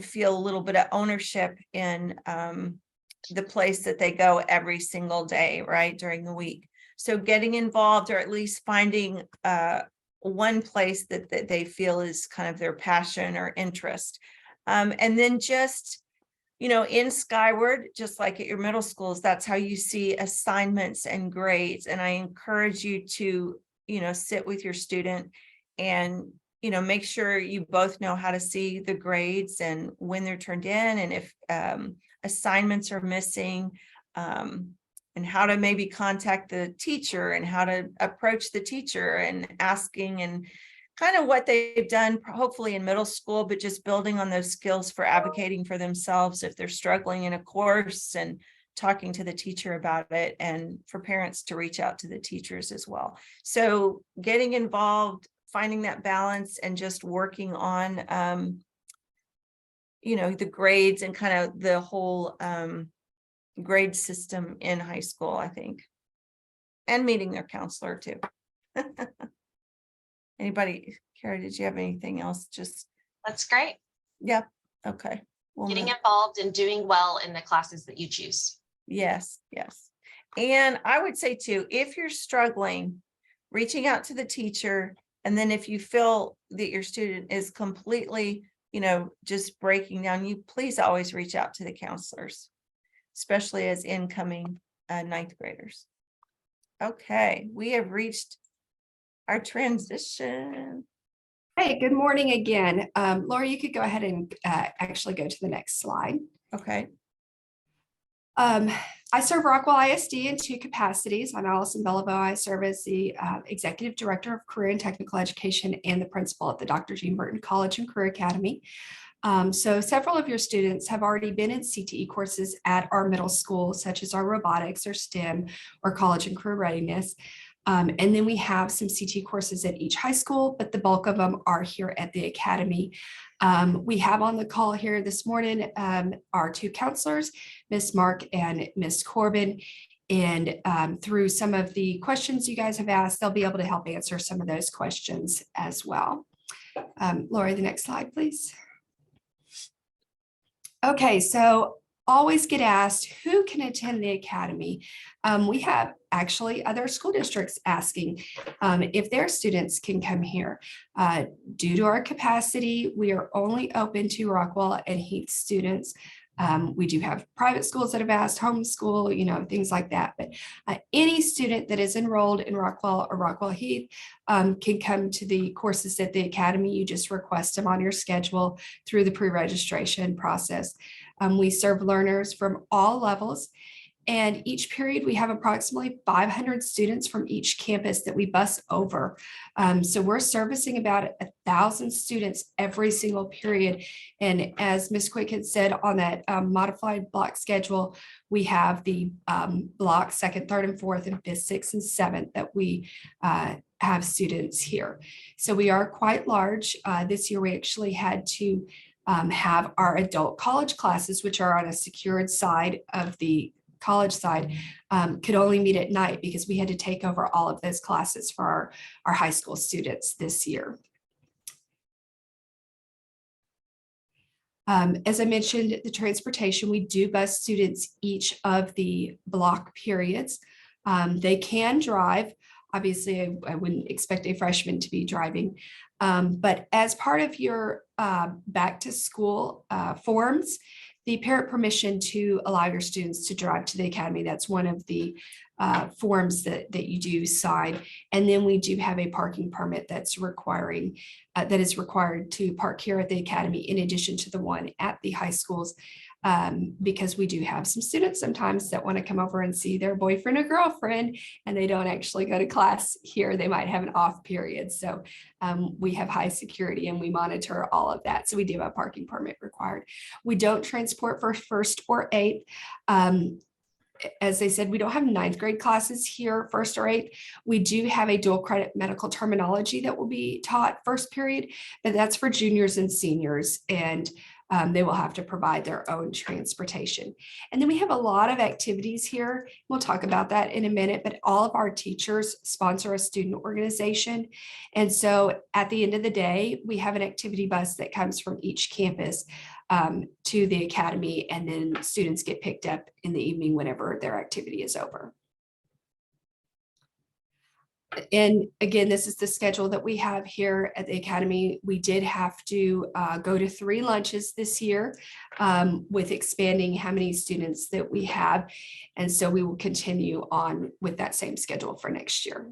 feel a little bit of ownership in the place that they go every single day, right, during the week. So getting involved, or at least finding one place that they feel is kind of their passion or interest. And then just, in Skyward, just like at your middle schools, that's how you see assignments and grades. And I encourage you to, sit with your student and, make sure you both know how to see the grades and when they're turned in, and if assignments are missing, and how to maybe contact the teacher and how to approach the teacher and asking, and kind of what they've done, hopefully in middle school, but just building on those skills for advocating for themselves if they're struggling in a course, and talking to the teacher about it, and for parents to reach out to the teachers as well. So getting involved, finding that balance, and just working on, the grades and kind of the whole grade system in high school, I think, and meeting their counselor too. Anybody, Kara, did you have anything else? Just That's great. yeah, okay. Getting involved and doing well in the classes that you choose. Yes. And I would say too, if you're struggling, reaching out to the teacher, and then if you feel that your student is completely, just breaking down, you please always reach out to the counselors, especially as incoming ninth graders. Okay, we have reached our transition. Hey, good morning again. Laura, you could go ahead and actually go to the next slide. Okay, I serve Rockwell ISD in two capacities. I'm Allison Bellavo. I serve as the Executive Director of Career and Technical Education and the Principal at the Dr. Jean Burton College and Career Academy. So several of your students have already been in CTE courses at our middle school, such as our robotics or STEM or college and career readiness. And then we have some CTE courses at each high school, but the bulk of them are here at the academy. We have on the call here this morning our two counselors, Ms. Mark and Ms. Corbin. And through some of the questions you guys have asked, they'll be able to help answer some of those questions as well. Lori, the next slide, please. Okay, so always get asked who can attend the academy. We have actually other school districts asking if their students can come here. Due to our capacity, we are only open to Rockwell and Heath students. We do have private schools that have asked, homeschool, things like that. But any student that is enrolled in Rockwell or Rockwell Heath can come to the courses at the academy. You just request them on your schedule through the pre-registration process. We serve learners from all levels. And each period we have approximately 500 students from each campus that we bus over. So we're servicing about 1,000 students every single period. And as Ms. Quick had said on that modified block schedule, we have the block 2nd, 3rd, and 4th, and 5th, 6th, and 7th that we have students here. So we are quite large. This year we actually had to have our adult college classes, which are on a secured side of the college side, could only meet at night because we had to take over all of those classes for our high school students this year. As I mentioned, the transportation, we do bus students each of the block periods. They can drive. Obviously, I wouldn't expect a freshman to be driving. But as part of your back to school forms, the parent permission to allow your students to drive to the academy, that's one of the forms that you do sign. And then we do have a parking permit that is required to park here at the academy in addition to the one at the high schools, because we do have some students sometimes that want to come over and see their boyfriend or girlfriend, and they don't actually go to class here. They might have an off period. So we have high security and we monitor all of that. So we do have a parking permit required. We don't transport for 1st or 8th. As they said, we don't have 9th grade classes here, 1st or 8th. We do have a dual credit medical terminology that will be taught 1st period, but that's for juniors and seniors. And they will have to provide their own transportation. And then we have a lot of activities here. We'll talk about that in a minute, but all of our teachers sponsor a student organization. And so at the end of the day, we have an activity bus that comes from each campus to the academy, and then students get picked up in the evening whenever their activity is over. And again, this is the schedule that we have here at the academy. We did have to go to 3 lunches this year with expanding how many students that we have. And so we will continue on with that same schedule for next year.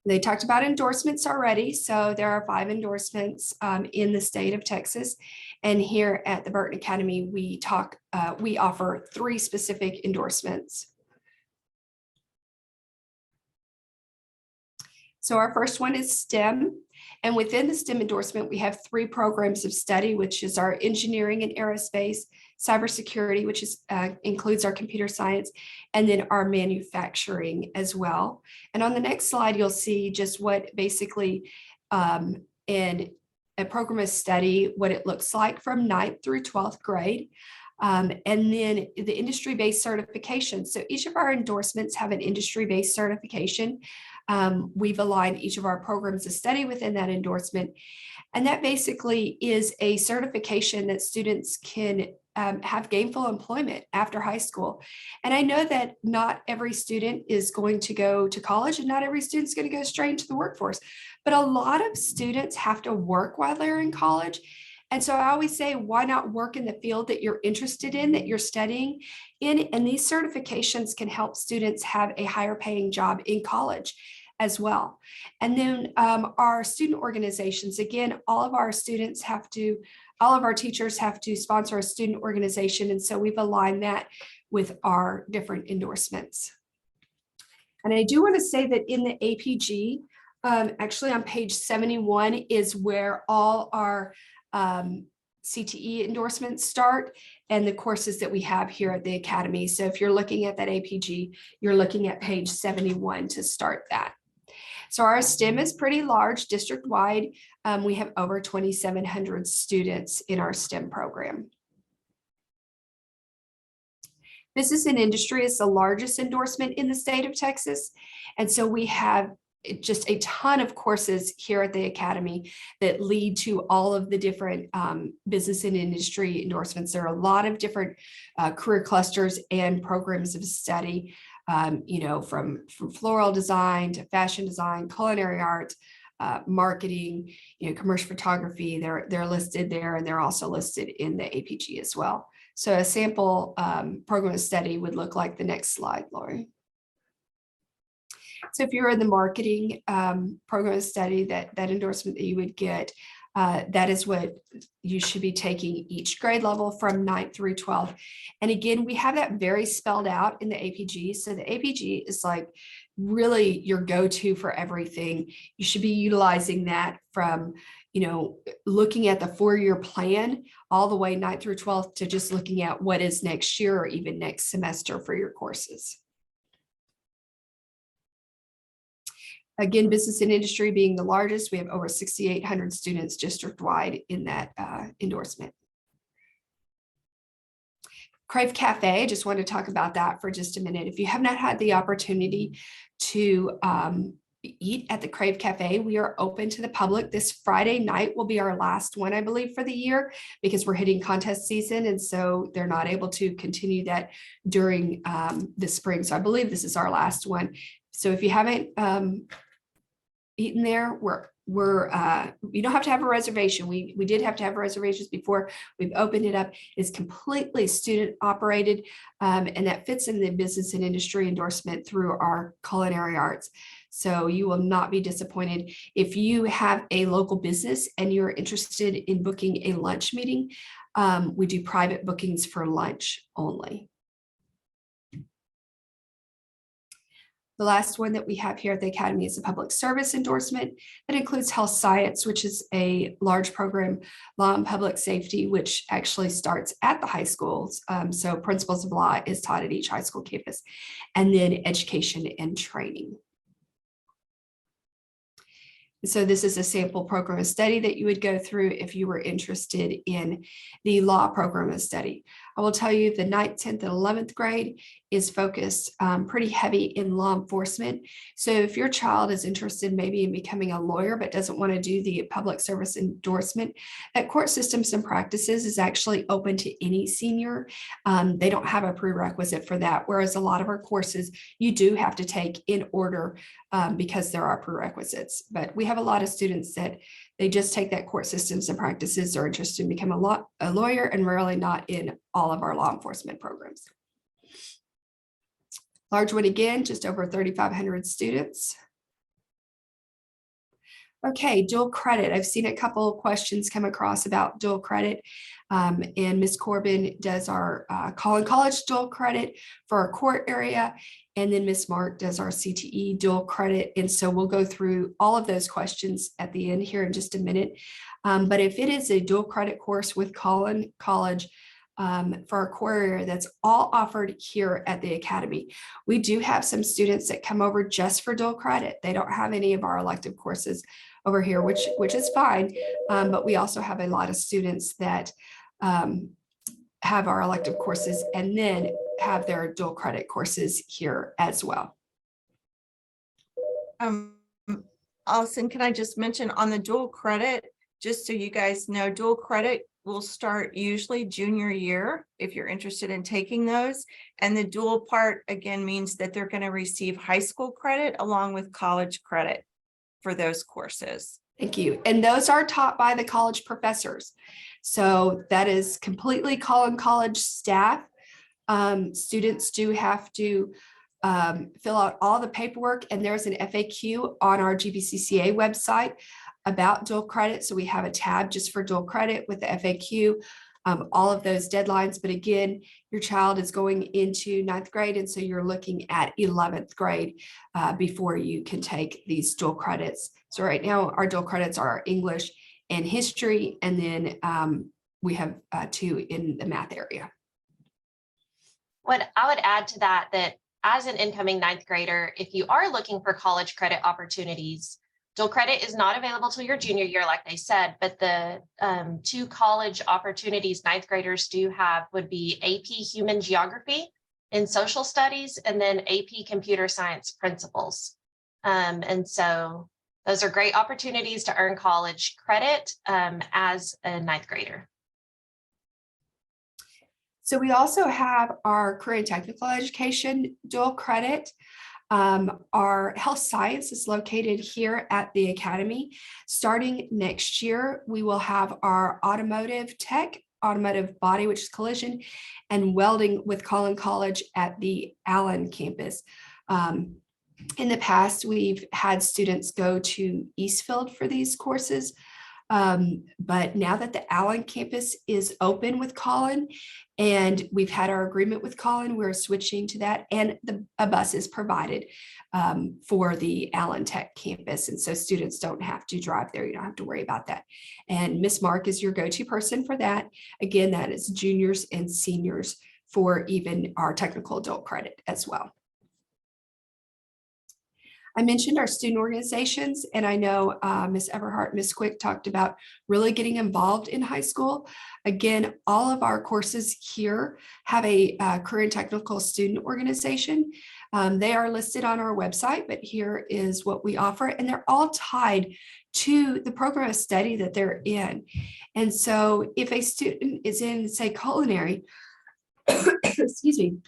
They talked about endorsements already. So there are 5 endorsements in the state of Texas. And here at the Burton Academy, we offer 3 specific endorsements. So our first one is STEM. And within the STEM endorsement, we have 3 programs of study, which is our engineering and aerospace, cybersecurity, which includes our computer science, and then our manufacturing as well. And on the next slide, you'll see just what basically in a program of study, what it looks like from 9th through 12th grade. And then the industry-based certification. So each of our endorsements have an industry-based certification. We've aligned each of our programs of study within that endorsement. And that basically is a certification that students can have gainful employment after high school. And I know that not every student is going to go to college and not every student is going to go straight into the workforce, but a lot of students have to work while they're in college. And so I always say, why not work in the field that you're interested in, that you're studying in? And these certifications can help students have a higher paying job in college. as well. And then our student organizations, again, all of our teachers have to sponsor a student organization. And so we've aligned that with our different endorsements. And I do want to say that in the APG, actually on page 71 is where all our CTE endorsements start and the courses that we have here at the Academy. So if you're looking at that APG, you're looking at page 71 to start that. So our STEM is pretty large district-wide. We have over 2,700 students in our STEM program. Business and industry is the largest endorsement in the state of Texas. And so we have just a ton of courses here at the Academy that lead to all of the different business and industry endorsements. There are a lot of different career clusters and programs of study, from floral design to fashion design, culinary arts, marketing, commercial photography. They're listed there, and they're also listed in the APG as well. So a sample program of study would look like the next slide, Lori. So if you're in the marketing program of study, that endorsement that you would get, that is what you should be taking each grade level from 9th through 12th. And again, we have that very spelled out in the APG. So the APG is like really your go-to for everything. You should be utilizing that from, looking at the 4-year plan all the way 9th through 12th to just looking at what is next year or even next semester for your courses. Again, business and industry being the largest, we have over 6,800 students district-wide in that endorsement. Crave Cafe, I just want to talk about that for just a minute. If you have not had the opportunity to eat at the Crave Cafe, we are open to the public. This Friday night will be our last one, I believe, for the year, because we're hitting contest season. And so they're not able to continue that during the spring. So I believe this is our last one. So if you haven't eaten there, you don't have to have a reservation. We did have to have reservations before. We've opened it up. It's completely student operated, and that fits in the business and industry endorsement through our culinary arts. So you will not be disappointed. If you have a local business and you're interested in booking a lunch meeting, we do private bookings for lunch only. The last one that we have here at the Academy is a public service endorsement that includes health science, which is a large program, law and public safety, which actually starts at the high schools. So principles of law is taught at each high school campus, and then education and training. So this is a sample program of study that you would go through if you were interested in the law program of study. I will tell you the 9th, 10th, and 11th grade is focused pretty heavy in law enforcement. So if your child is interested maybe in becoming a lawyer but doesn't want to do the public service endorsement, that court systems and practices is actually open to any senior. They don't have a prerequisite for that, whereas a lot of our courses you do have to take in order because there are prerequisites. But we have a lot of students that they just take that court systems and practices, are interested in becoming a lawyer, and rarely not in all of our law enforcement programs. Large one again, just over 3,500 students. Okay, dual credit. I've seen a couple of questions come across about dual credit. And Ms. Corbin does our Collin College dual credit for our court area. And then Ms. Mark does our CTE dual credit. And so we'll go through all of those questions at the end here in just a minute. But if it is a dual credit course with Collin College, for our core area, that's all offered here at the Academy. We do have some students that come over just for dual credit. They don't have any of our elective courses over here, which is fine. But we also have a lot of students that have our elective courses and then have their dual credit courses here as well. Allison, can I just mention on the dual credit, just so you guys know, dual credit will start usually junior year if you're interested in taking those. And the dual part again means that they're going to receive high school credit along with college credit for those courses. Thank you. And those are taught by the college professors. So that is completely Collin College staff. Students do have to fill out all the paperwork, and there's an FAQ on our GBCCA website about dual credit. So we have a tab just for dual credit with the FAQ, all of those deadlines. But again, your child is going into 9th grade, and so you're looking at 11th grade before you can take these dual credits. So right now our dual credits are English and history, and then we have 2 in the math area. What I would add to that, that as an incoming 9th grader, if you are looking for college credit opportunities, dual credit is not available till your junior year, like they said, but the 2 college opportunities 9th graders do have would be AP Human Geography and Social Studies, and then AP Computer Science Principles. And so those are great opportunities to earn college credit as a 9th grader. So we also have our career and technical education dual credit. Our health science is located here at the Academy. Starting next year, we will have our automotive tech, automotive body, which is collision, and welding with Collin College at the Allen campus. In the past, we've had students go to Eastfield for these courses. But now that the Allen campus is open with Collin, and we've had our agreement with Collin, we're switching to that, and a bus is provided for the Allen Tech campus. And so students don't have to drive there. You don't have to worry about that. And Miss Mark is your go-to person for that. Again, that is juniors and seniors for even our technical adult credit as well. I mentioned our student organizations, and I know Ms. Everhart, Ms. Quick talked about really getting involved in high school. Again, all of our courses here have a career and technical student organization. They are listed on our website, but here is what we offer, and they're all tied to the program of study that they're in. And so if a student is in, say, culinary, excuse me,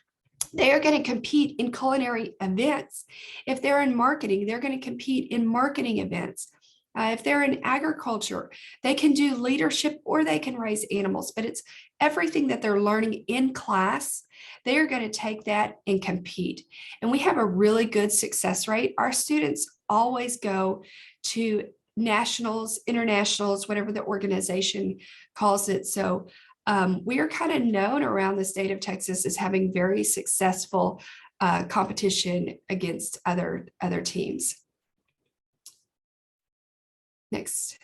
they are going to compete in culinary events. If they're in marketing, they're going to compete in marketing events. If they're in agriculture, they can do leadership or they can raise animals, but it's everything that they're learning in class. They are going to take that and compete. And we have a really good success rate. Our students always go to nationals, internationals, whatever the organization calls it. So we are kind of known around the state of Texas as having very successful competition against other teams. Next.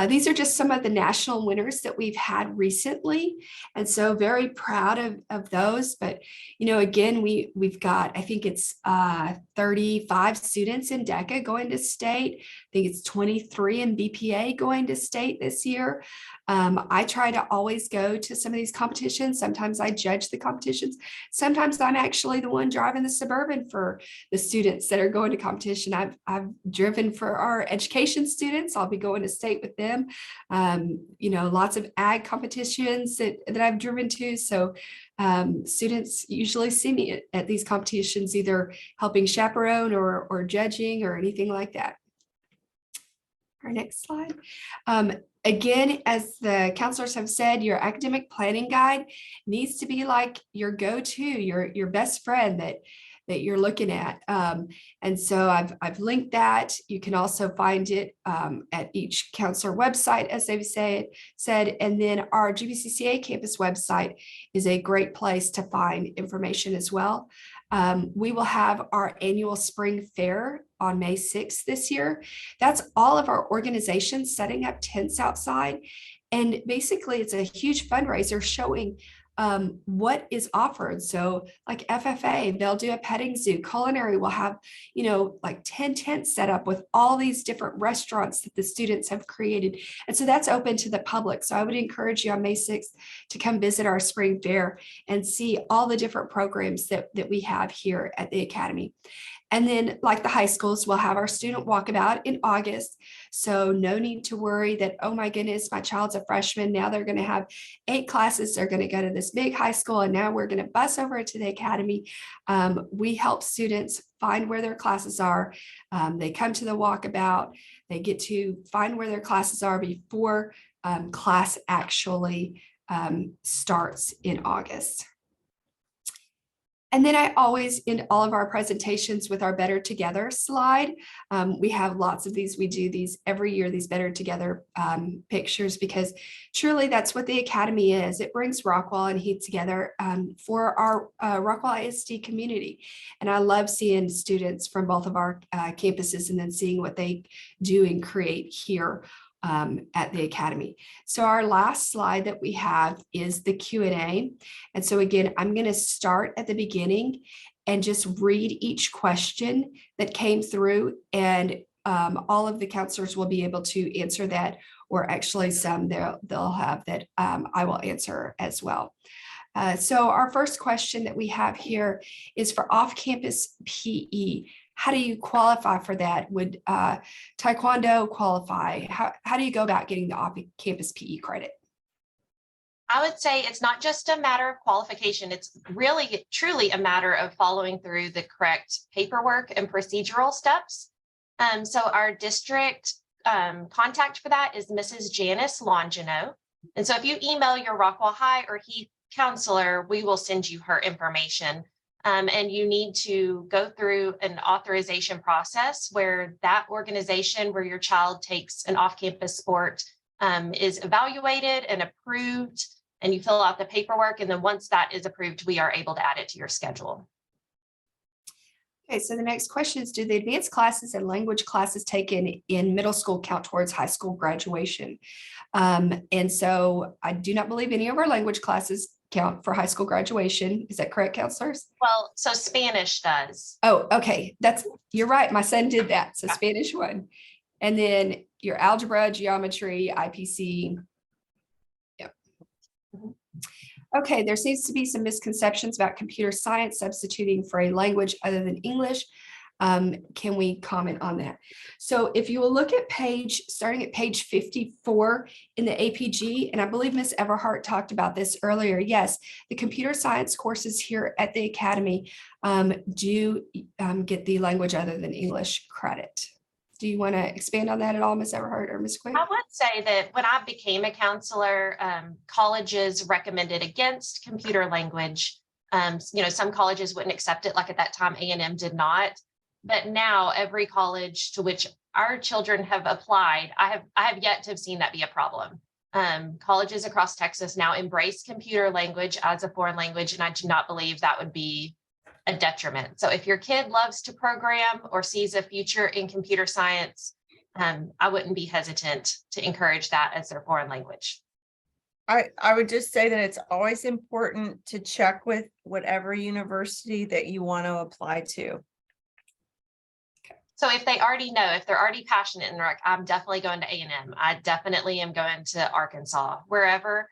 These are just some of the national winners that we've had recently. And so very proud of those. But, you know, again, we've got, I think it's 35 students in DECA going to state. I think it's 23 in BPA going to state this year. I try to always go to some of these competitions. Sometimes I judge the competitions. Sometimes I'm actually the one driving the Suburban for the students that are going to competition. I've driven for our education students. I'll be going to state with them. You know, lots of ag competitions that I've driven to. So students usually see me at these competitions, either helping chaperone or judging or anything like that. Our next slide. Again, as the counselors have said, your academic planning guide needs to be like your go-to, your best friend that you're looking at. And so I've linked that. You can also find it at each counselor website, as they've said. And then our GBCCA campus website is a great place to find information as well. We will have our annual spring fair on May 6th this year. That's all of our organizations setting up tents outside. And basically it's a huge fundraiser showing what is offered. So like FFA, they'll do a petting zoo. Culinary will have, you know, like 10 tents set up with all these different restaurants that the students have created. And so that's open to the public. So I would encourage you on May 6th to come visit our spring fair and see all the different programs that we have here at the Academy. And then like the high schools, we'll have our student walkabout in August. So no need to worry that, oh my goodness, my child's a freshman. Now they're going to have 8 classes. They're going to go to this big high school. And now we're going to bus over to the Academy. We help students find where their classes are. They come to the walkabout. They get to find where their classes are before class actually starts in August. And then I always end all of our presentations with our Better Together slide. We have lots of these. We do these every year, these Better Together pictures, because truly that's what the Academy is. It brings Rockwall and Heath together for our Rockwall ISD community. And I love seeing students from both of our campuses and then seeing what they do and create here at the Academy. So our last slide that we have is the Q&A. And so again, I'm going to start at the beginning and just read each question that came through, and all of the counselors will be able to answer that, or actually some they'll have that I will answer as well. So our first question that we have here is for off-campus PE. How do you qualify for that? Would Taekwondo qualify? How do you go about getting the off-campus PE credit? I would say it's not just a matter of qualification. It's really, truly a matter of following through the correct paperwork and procedural steps. So our district contact for that is Mrs. Janice Longino. And so if you email your Rockwall High or Heath counselor, we will send you her information. And you need to go through an authorization process where that organization where your child takes an off-campus sport is evaluated and approved, and you fill out the paperwork. And then once that is approved, we are able to add it to your schedule. Okay, so the next question is, do the advanced classes and language classes taken in middle school count towards high school graduation? And so I do not believe any of our language classes count for high school graduation. Is that correct, counselors? Well, so Spanish does. Oh, okay. You're right. My son did that. So Spanish one. And then your algebra, geometry, IPC. Yep. Okay, there seems to be some misconceptions about computer science substituting for a language other than English. Can we comment on that? So if you will look at starting at page 54 in the APG, and I believe Ms. Everhart talked about this earlier. Yes, the computer science courses here at the Academy do get the language other than English credit. Do you want to expand on that at all, Ms. Everhart or Ms. Quick? I would say that when I became a counselor, colleges recommended against computer language. Some colleges wouldn't accept it, like at that time, A&M did not. But now every college to which our children have applied, I have yet to have seen that be a problem. Colleges across Texas now embrace computer language as a foreign language, and I do not believe that would be a detriment. So if your kid loves to program or sees a future in computer science, I wouldn't be hesitant to encourage that as their foreign language. I would just say that it's always important to check with whatever university that you want to apply to. So if they already know, if they're already passionate and I'm definitely going to A&M, I definitely am going to Arkansas, wherever,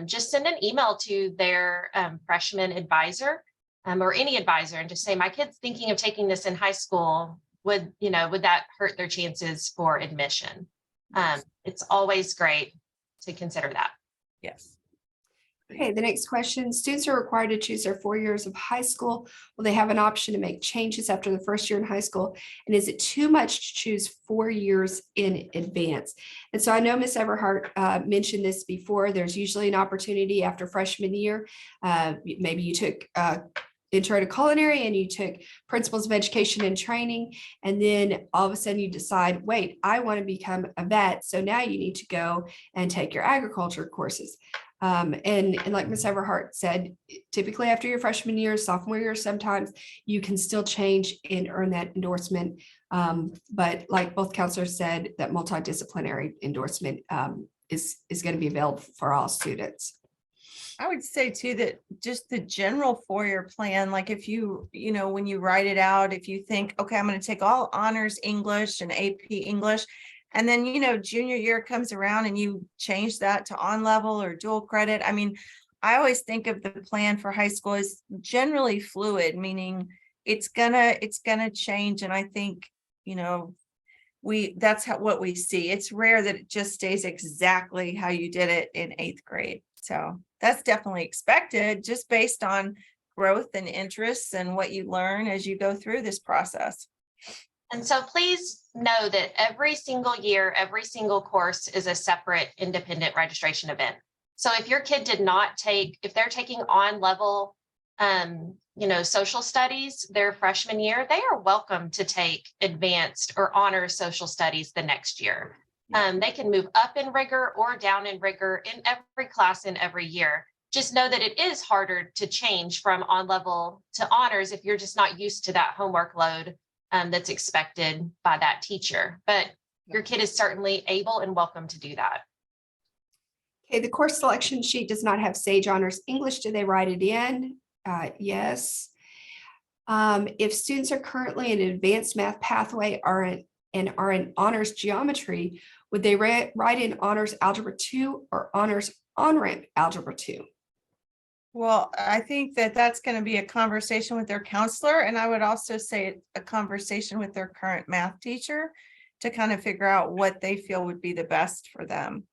just send an email to their freshman advisor or any advisor and just say, my kid's thinking of taking this in high school. Would that hurt their chances for admission? It's always great to consider that. Yes. Okay, the next question. Students are required to choose their 4 years of high school. Will they have an option to make changes after the first year in high school? And is it too much to choose 4 years in advance? And so I know Ms. Everhart mentioned this before. There's usually an opportunity after freshman year. Maybe you took intro to culinary and you took principles of education and training, and then all of a sudden you decide, wait, I want to become a vet. So now you need to go and take your agriculture courses. And like Ms. Everhart said, typically after your freshman year, sophomore year, sometimes you can still change and earn that endorsement. But like both counselors said, that multidisciplinary endorsement is going to be available for all students. I would say too, that just the general 4-year plan, like if when you write it out, if you think, okay, I'm going to take all honors English and AP English, and then, junior year comes around and you change that to on level or dual credit. I mean, I always think of the plan for high school as generally fluid, meaning it's gonna change. And I think, that's what we see. It's rare that it just stays exactly how you did it in 8th grade. So that's definitely expected, just based on growth and interests and what you learn as you go through this process. And so please know that every single year, every single course is a separate independent registration event. So if your kid if they're taking on level social studies their freshman year, they are welcome to take advanced or honors social studies the next year. They can move up in rigor or down in rigor in every class in every year. Just know that it is harder to change from on level to honors if you're just not used to that homework load that's expected by that teacher. But your kid is certainly able and welcome to do that. Okay, the course selection sheet does not have Sage Honors English. Do they write it in? Yes. If students are currently in an advanced math pathway and are in honors geometry, would they write in honors algebra 2 or honors on-ramp algebra 2? Well, I think that that's going to be a conversation with their counselor, and I would also say a conversation with their current math teacher to kind of figure out what they feel would be the best for them.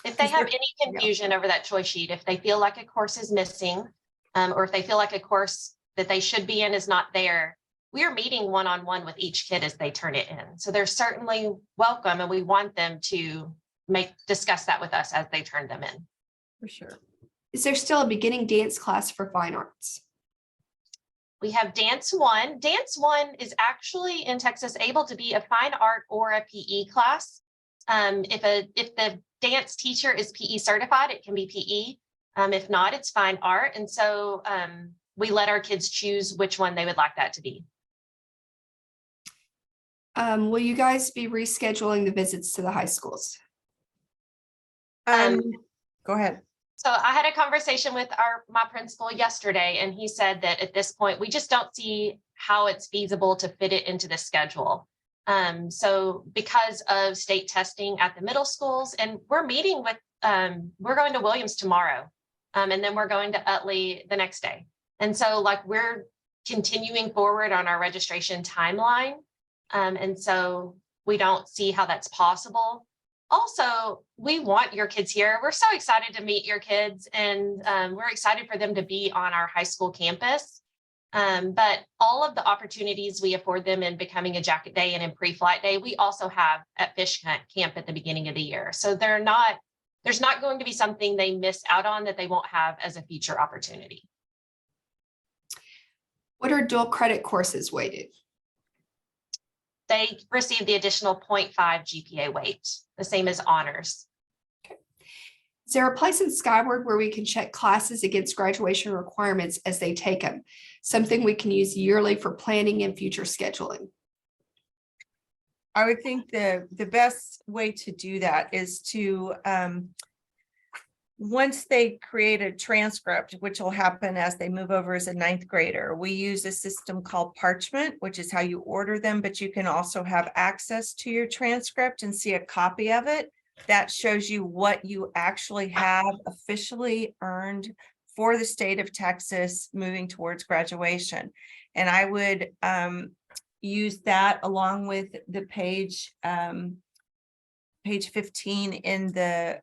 If they have any confusion over that choice sheet, if they feel like a course is missing, or if they feel like a course that they should be in is not there, we are meeting one-on-one with each kid as they turn it in. So they're certainly welcome, and we want them to discuss that with us as they turn them in. For sure. Is there still a beginning dance class for fine arts? We have Dance 1. Dance 1 is actually in Texas able to be a fine art or a PE class. If the dance teacher is PE certified, it can be PE. If not, it's fine art. And so we let our kids choose which one they would like that to be. Will you guys be rescheduling the visits to the high schools? Go ahead. So I had a conversation with my principal yesterday, and he said that at this point, we just don't see how it's feasible to fit it into the schedule. So because of state testing at the middle schools, and we're meeting with, we're going to Williams tomorrow, and then we're going to Utley the next day. And so we're continuing forward on our registration timeline. And so we don't see how that's possible. Also, we want your kids here. We're so excited to meet your kids, and we're excited for them to be on our high school campus. But all of the opportunities we afford them in Becoming a Jacket Day and in Pre-Flight Day, we also have at Fish Camp at the beginning of the year. So there's not going to be something they miss out on that they won't have as a future opportunity. What are dual credit courses weighted? They receive the additional 0.5 GPA weight, the same as honors. Is there a place in Skyward where we can check classes against graduation requirements as they take them? Something we can use yearly for planning and future scheduling? I would think the best way to do that is to, once they create a transcript, which will happen as they move over as a 9th grader, we use a system called Parchment, which is how you order them, but you can also have access to your transcript and see a copy of it. That shows you what you actually have officially earned for the state of Texas moving towards graduation. And I would use that along with the page 15 in the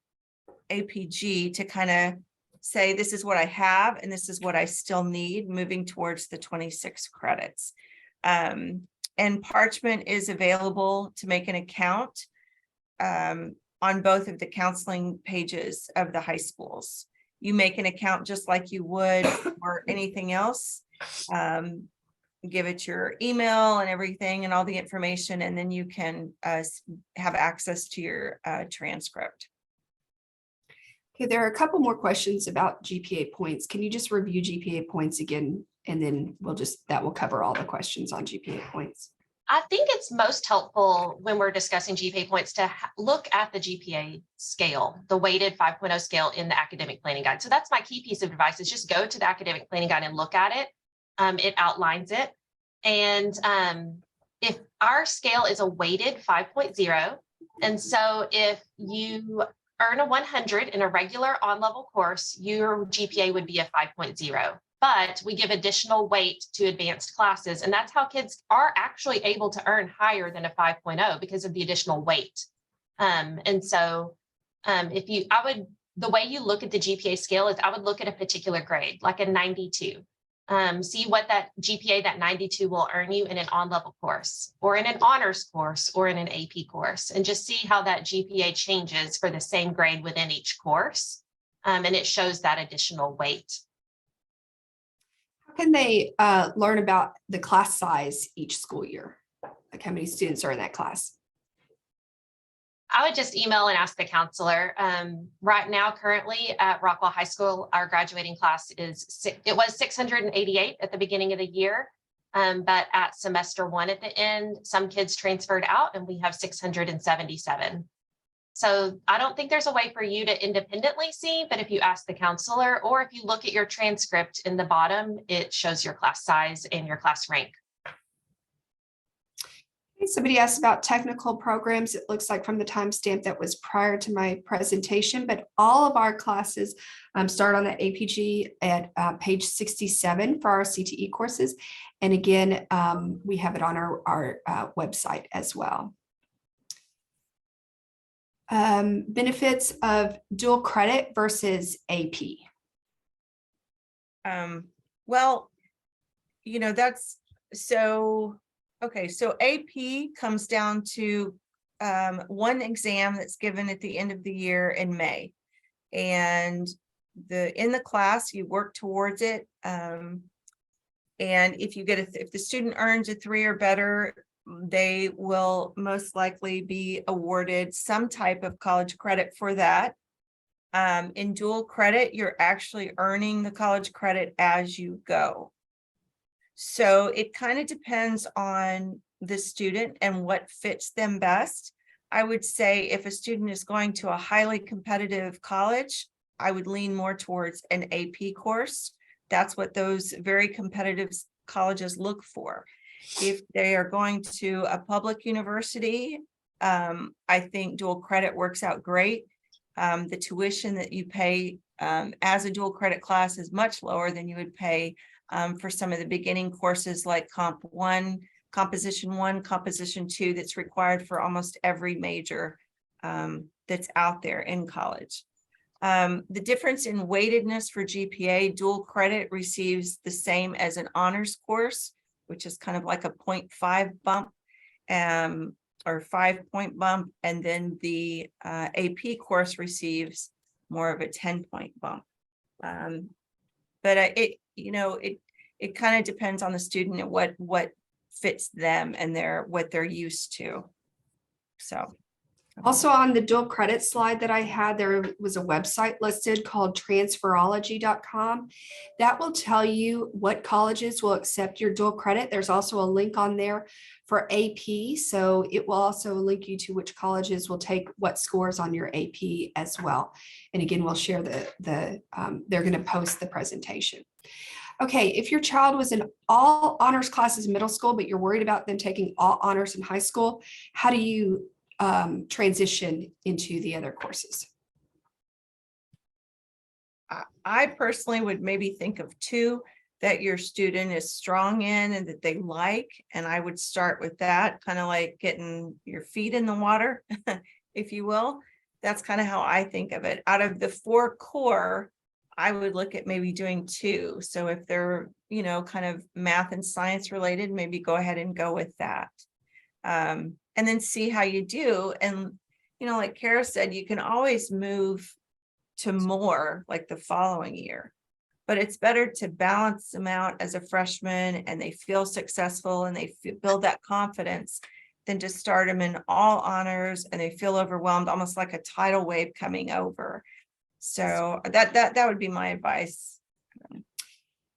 APG to kind of say, this is what I have, and this is what I still need moving towards the 26 credits. And Parchment is available to make an account on both of the counseling pages of the high schools. You make an account just like you would for anything else. Give it your email and everything and all the information, and then you can have access to your transcript. Okay, there are a couple more questions about GPA points. Can you just review GPA points again? And then that will cover all the questions on GPA points. I think it's most helpful when we're discussing GPA points to look at the GPA scale, the weighted 5.0 scale in the academic planning guide. So that's my key piece of advice, is just go to the academic planning guide and look at it. It outlines it. And if our scale is a weighted 5.0, and so if you earn a 100 in a regular on-level course, your GPA would be a 5.0. But we give additional weight to advanced classes, and that's how kids are actually able to earn higher than a 5.0 because of the additional weight. And so the way you look at the GPA scale is I would look at a particular grade, like a 92. See what that GPA, that 92 will earn you in an on-level course or in an honors course or in an AP course, and just see how that GPA changes for the same grade within each course. And it shows that additional weight. can they learn about the class size each school year? Like how many students are in that class? I would just email and ask the counselor. Right now, currently at Rockwall High School, our graduating class it was 688 at the beginning of the year. But at semester one at the end, some kids transferred out and we have 677. So I don't think there's a way for you to independently see, but if you ask the counselor or if you look at your transcript in the bottom, it shows your class size and your class rank. Somebody asked about technical programs. It looks like from the timestamp that was prior to my presentation, but all of our classes start on the APG at page 67 for our CTE courses. And again, we have it on our website as well. Benefits of dual credit versus AP. Well, that's so. Okay, so AP comes down to one exam that's given at the end of the year in May. And in the class, you work towards it. And if the student earns a 3 or better, they will most likely be awarded some type of college credit for that. In dual credit, you're actually earning the college credit as you go. So it kind of depends on the student and what fits them best. I would say if a student is going to a highly competitive college, I would lean more towards an AP course. That's what those very competitive colleges look for. If they are going to a public university, I think dual credit works out great. The tuition that you pay as a dual credit class is much lower than you would pay for some of the beginning courses like Composition 1, Composition 2 that's required for almost every major that's out there in college. The difference in weightedness for GPA, dual credit receives the same as an honors course, which is kind of like a 0.5 bump or 5-point bump. And then the AP course receives more of a 10-point bump. But it kind of depends on the student and what fits them and what they're used to. So also on the dual credit slide that I had, there was a website listed called transferology.com. That will tell you what colleges will accept your dual credit. There's also a link on there for AP. So it will also link you to which colleges will take what scores on your AP as well. And again, we'll share they're going to post the presentation. Okay, if your child was in all honors classes in middle school, but you're worried about them taking all honors in high school, how do you transition into the other courses? I personally would maybe think of 2 that your student is strong in and that they like, and I would start with that, kind of like getting your feet in the water, if you will. That's kind of how I think of it. Out of the 4 core, I would look at maybe doing 2. So if they're, kind of math and science related, maybe go ahead and go with that. And then see how you do. And, like Kara said, you can always move to more like the following year, but it's better to balance them out as a freshman and they feel successful and they build that confidence than to start them in all honors and they feel overwhelmed, almost like a tidal wave coming over. So that would be my advice.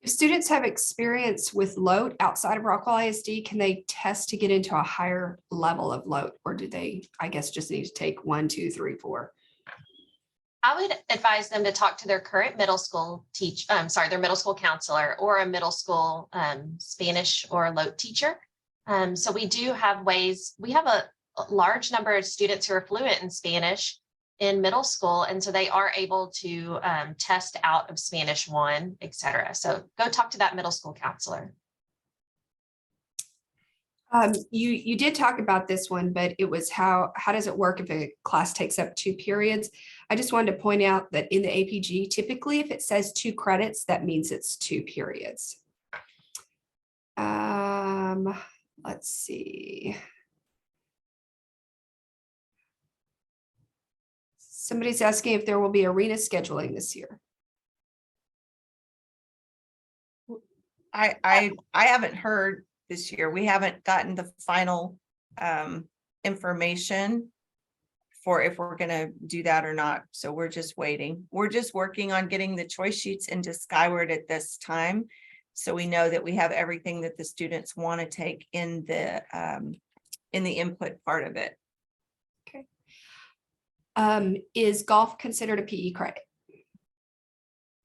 If students have experience with LOTE outside of Rockwall ISD, can they test to get into a higher level of LOTE, or do they, I guess, just need to take 1, 2, 3, 4? I would advise them to talk to their current middle school their middle school counselor or a middle school Spanish or LOTE teacher. So we do have ways. We have a large number of students who are fluent in Spanish in middle school. And so they are able to test out of Spanish 1, et cetera. So go talk to that middle school counselor. You did talk about this one, but it was how does it work if a class takes up 2 periods? I just wanted to point out that in the APG, typically if it says 2 credits, that means it's 2 periods. Let's see. Somebody's asking if there will be arena scheduling this year. I haven't heard this year. We haven't gotten the final information for if we're gonna do that or not. So we're just waiting. We're just working on getting the choice sheets into Skyward at this time. So we know that we have everything that the students want to take in the input part of it. Is golf considered a PE credit?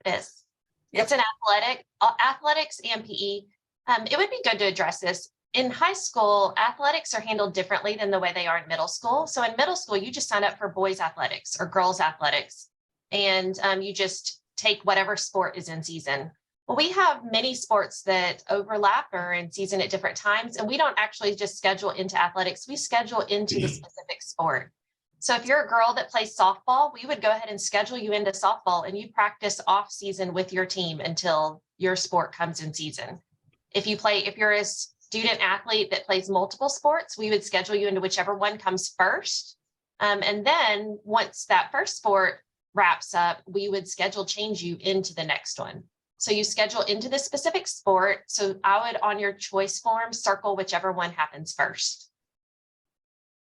It is. Yep. It's an athletics and PE. It would be good to address this. In high school, athletics are handled differently than the way they are in middle school. So in middle school, you just sign up for boys athletics or girls athletics, and you just take whatever sport is in season. Well, we have many sports that overlap or in season at different times, and we don't actually just schedule into athletics. We schedule into the specific sport. So if you're a girl that plays softball, we would go ahead and schedule you into softball, and you practice off season with your team until your sport comes in season. If you're a student athlete that plays multiple sports, we would schedule you into whichever one comes first. And then once that first sport wraps up, we would change you into the next one. So you schedule into the specific sport. So I would, on your choice form, circle whichever one happens first.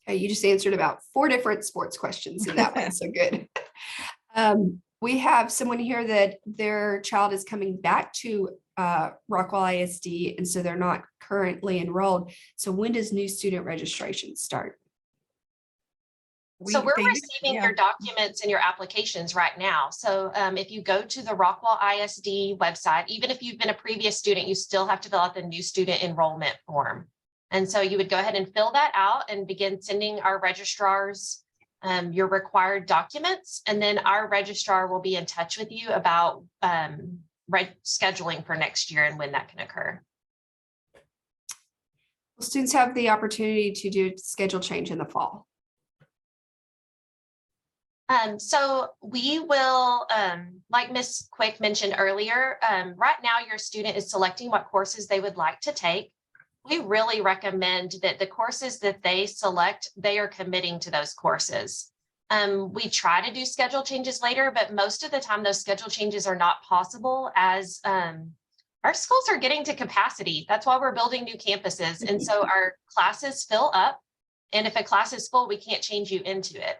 Okay, you just answered about 4 different sports questions in that one, so good. We have someone here that their child is coming back to Rockwall ISD, and so they're not currently enrolled. So when does new student registration start? So we're receiving your documents and your applications right now. So if you go to the Rockwall ISD website, even if you've been a previous student, you still have to fill out the new student enrollment form. And so you would go ahead and fill that out and begin sending our registrars your required documents. And then our registrar will be in touch with you about scheduling for next year and when that can occur. Will students have the opportunity to do schedule change in the fall? So we will, like Ms. Quick mentioned earlier, right now your student is selecting what courses they would like to take. We really recommend that the courses that they select, they are committing to those courses. We try to do schedule changes later, but most of the time those schedule changes are not possible as our schools are getting to capacity. That's why we're building new campuses. And so our classes fill up. And if a class is full, we can't change you into it.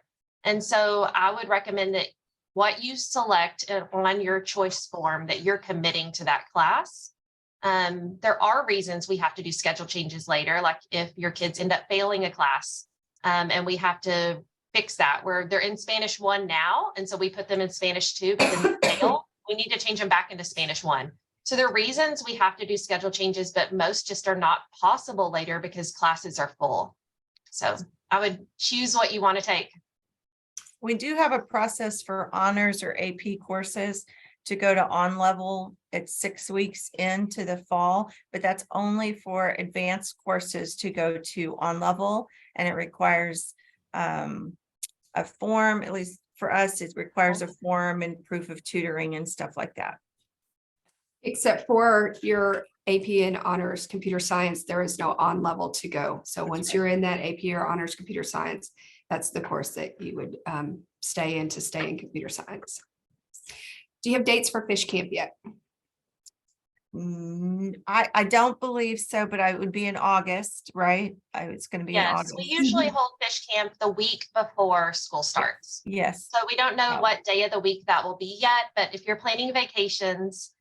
And so I would recommend that what you select on your choice form, that you're committing to that class. There are reasons we have to do schedule changes later, like if your kids end up failing a class and we have to fix that, where they're in Spanish 1 now. And so we put them in Spanish 2, but then they fail, we need to change them back into Spanish 1. So there are reasons we have to do schedule changes, but most just are not possible later because classes are full. So I would choose what you want to take. We do have a process for honors or AP courses to go to on level at 6 weeks into the fall, but that's only for advanced courses to go to on level, and it requires a form. At least for us, it requires a form and proof of tutoring and stuff like that. Except for your AP and honors computer science, there is no on level to go. So once you're in that AP or honors computer science, that's the course that you would stay in computer science. Do you have dates for fish camp yet? I don't believe so, but it would be in August, right? It's going to be in August. We usually hold fish camp the week before school starts. Yes. So we don't know what day of the week that will be yet, but if you're planning vacations,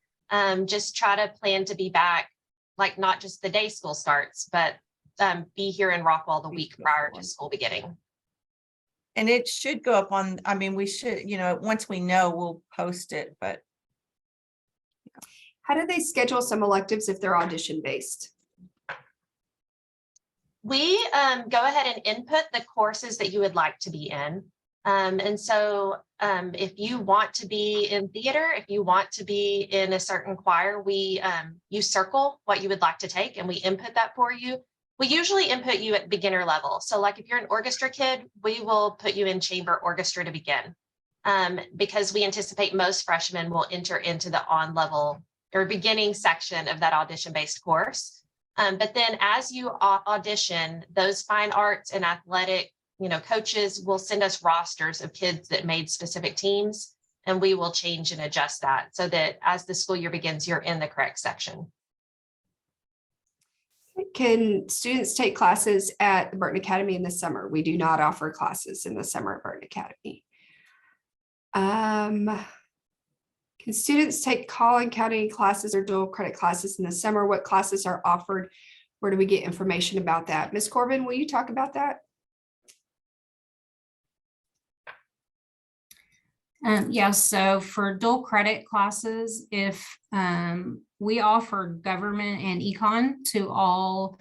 just try to plan to be back, like not just the day school starts, but be here in Rockwall the week prior to school beginning. And it should go up on, I mean, we should, once we know, we'll post it, but. How do they schedule some electives if they're audition based? We go ahead and input the courses that you would like to be in. And so if you want to be in theater, if you want to be in a certain choir, you circle what you would like to take and we input that for you. We usually input you at beginner level. So like if you're an orchestra kid, we will put you in chamber orchestra to begin because we anticipate most freshmen will enter into the on level or beginning section of that audition-based course. But then as you audition, those fine arts and athletic, coaches will send us rosters of kids that made specific teams, and we will change and adjust that so that as the school year begins, you're in the correct section. Can students take classes at the Burton Academy in the summer? We do not offer classes in the summer at Burton Academy. Can students take Collin County classes or dual credit classes in the summer? What classes are offered? Where do we get information about that? Ms. Corbin, will you talk about that? Yes, so for dual credit classes, if we offer government and econ to all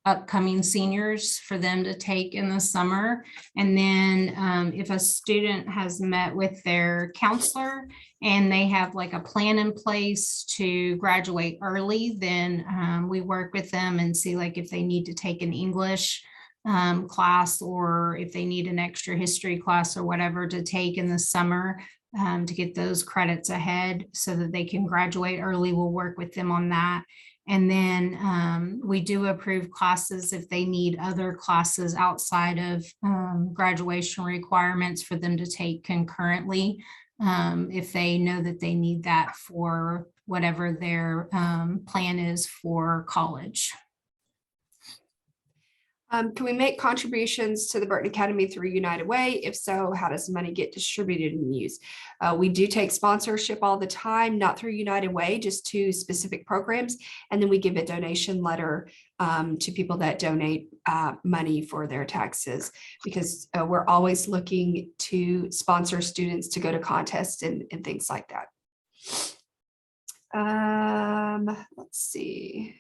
upcoming seniors for them to take in the summer. And then if a student has met with their counselor and they have like a plan in place to graduate early, then we work with them and see like if they need to take an English class or if they need an extra history class or whatever to take in the summer to get those credits ahead so that they can graduate early. We'll work with them on that. And then we do approve classes if they need other classes outside of graduation requirements for them to take concurrently, if they know that they need that for whatever their plan is for college. Can we make contributions to the Burton Academy through United Way? If so, how does the money get distributed and used? We do take sponsorship all the time, not through United Way, just to specific programs. And then we give a donation letter to people that donate money for their taxes, because we're always looking to sponsor students to go to contests and things like that. Let's see.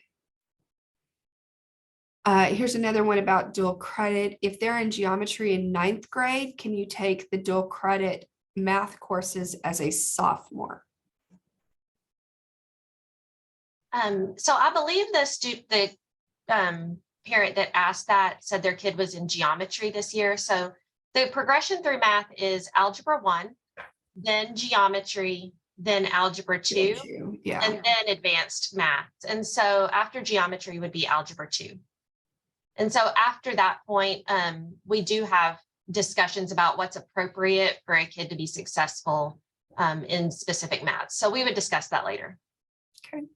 Here's another one about dual credit. If they're in geometry in 9th grade, can you take the dual credit math courses as a sophomore? So I believe the parent that asked that said their kid was in geometry this year. So the progression through math is algebra 1, then geometry, then algebra 2, Yeah. and then advanced math. And so after geometry would be algebra 2. And so after that point, we do have discussions about what's appropriate for a kid to be successful in specific maths. So we would discuss that later. Okay.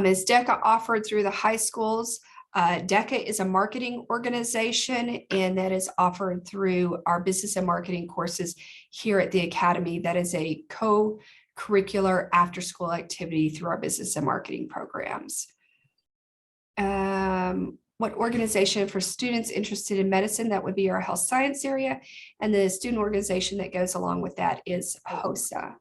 Is DECA offered through the high schools? DECA is a marketing organization, and that is offered through our business and marketing courses here at the Academy. That is a co-curricular after-school activity through our business and marketing programs. What organization for students interested in medicine? That would be our health science area. And the student organization that goes along with that is HOSA.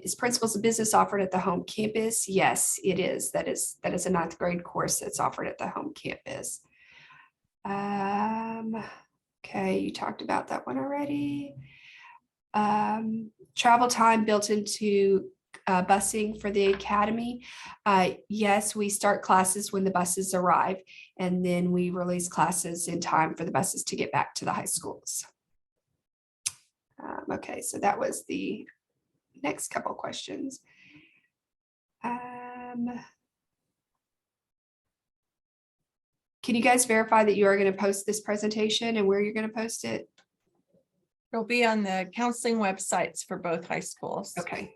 Is Principles of Business offered at the home campus? Yes, it is. That is a 9th grade course that's offered at the home campus. Okay, you talked about that one already. Travel time built into busing for the Academy. Yes, we start classes when the buses arrive, and then we release classes in time for the buses to get back to the high schools. Okay, so that was the next couple of questions. Can you guys verify that you are going to post this presentation and where you're going to post it? It'll be on the counseling websites for both high schools. Okay.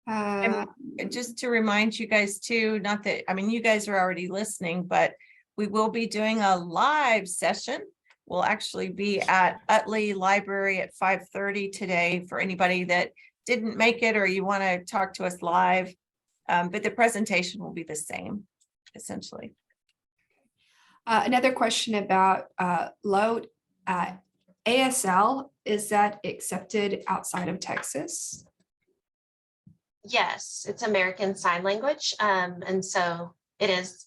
And just to remind you guys too, not that, I mean, you guys are already listening, but we will be doing a live session. We'll actually be at Utley Library at 5:30 today for anybody that didn't make it or you want to talk to us live. But the presentation will be the same, essentially. Another question about load ASL, is that accepted outside of Texas? Yes, it's American Sign Language. And so it is.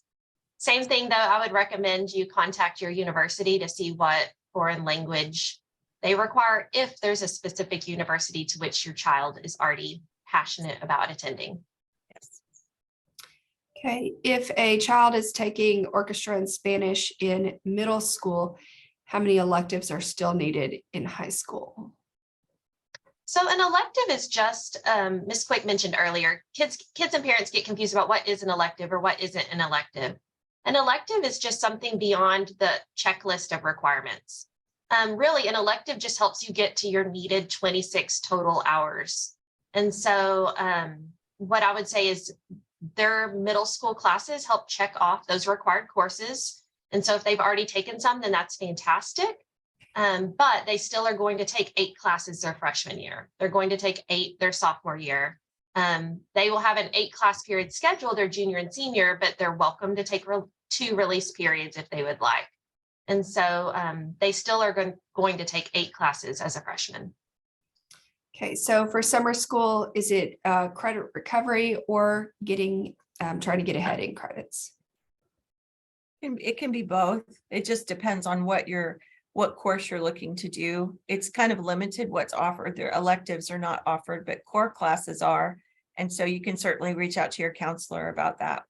Same thing though, I would recommend you contact your university to see what foreign language they require if there's a specific university to which your child is already passionate about attending. Yes. Okay, if a child is taking orchestra in Spanish in middle school, how many electives are still needed in high school? So an elective is just, Ms. Quick mentioned earlier, kids and parents get confused about what is an elective or what isn't an elective. An elective is just something beyond the checklist of requirements. Really, an elective just helps you get to your needed 26 total hours. And so what I would say is their middle school classes help check off those required courses. And so if they've already taken some, then that's fantastic. But they still are going to take 8 classes their freshman year. They're going to take 8 their sophomore year. They will have an 8-class period schedule their junior and senior, but they're welcome to take 2 release periods if they would like. And so they still are going to take 8 classes as a freshman. Okay, so for summer school, is it credit recovery or getting trying to get ahead in credits? It can be both. It just depends on what course you're looking to do. It's kind of limited what's offered. Their electives are not offered, but core classes are. And so you can certainly reach out to your counselor about that.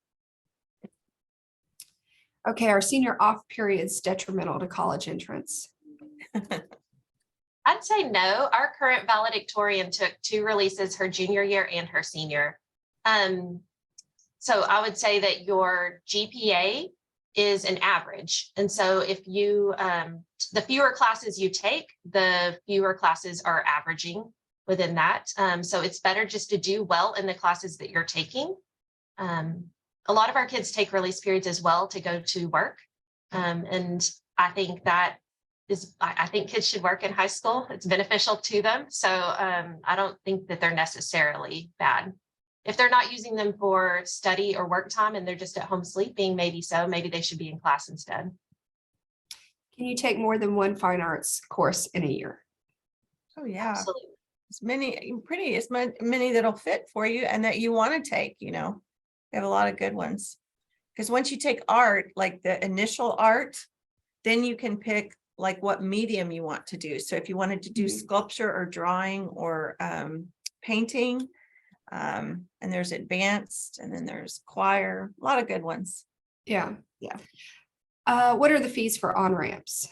Okay, our senior off periods detrimental to college entrance. I'd say no. Our current valedictorian took 2 releases her junior year and her senior. So I would say that your GPA is an average. And so if you, the fewer classes you take, the fewer classes are averaging within that. So it's better just to do well in the classes that you're taking. A lot of our kids take release periods as well to go to work. And I think that I think kids should work in high school. It's beneficial to them. So I don't think that they're necessarily bad. If they're not using them for study or work time and they're just at home sleeping, maybe so. Maybe they should be in class instead. Can you take more than one fine arts course in a year? Oh, yeah. Absolutely. As many that'll fit for you and that you want to take, we have a lot of good ones. Because once you take art, like the initial art, then you can pick like what medium you want to do. So if you wanted to do sculpture or drawing or painting, and there's advanced, and then there's choir, a lot of good ones. Yeah. What are the fees for on-ramps?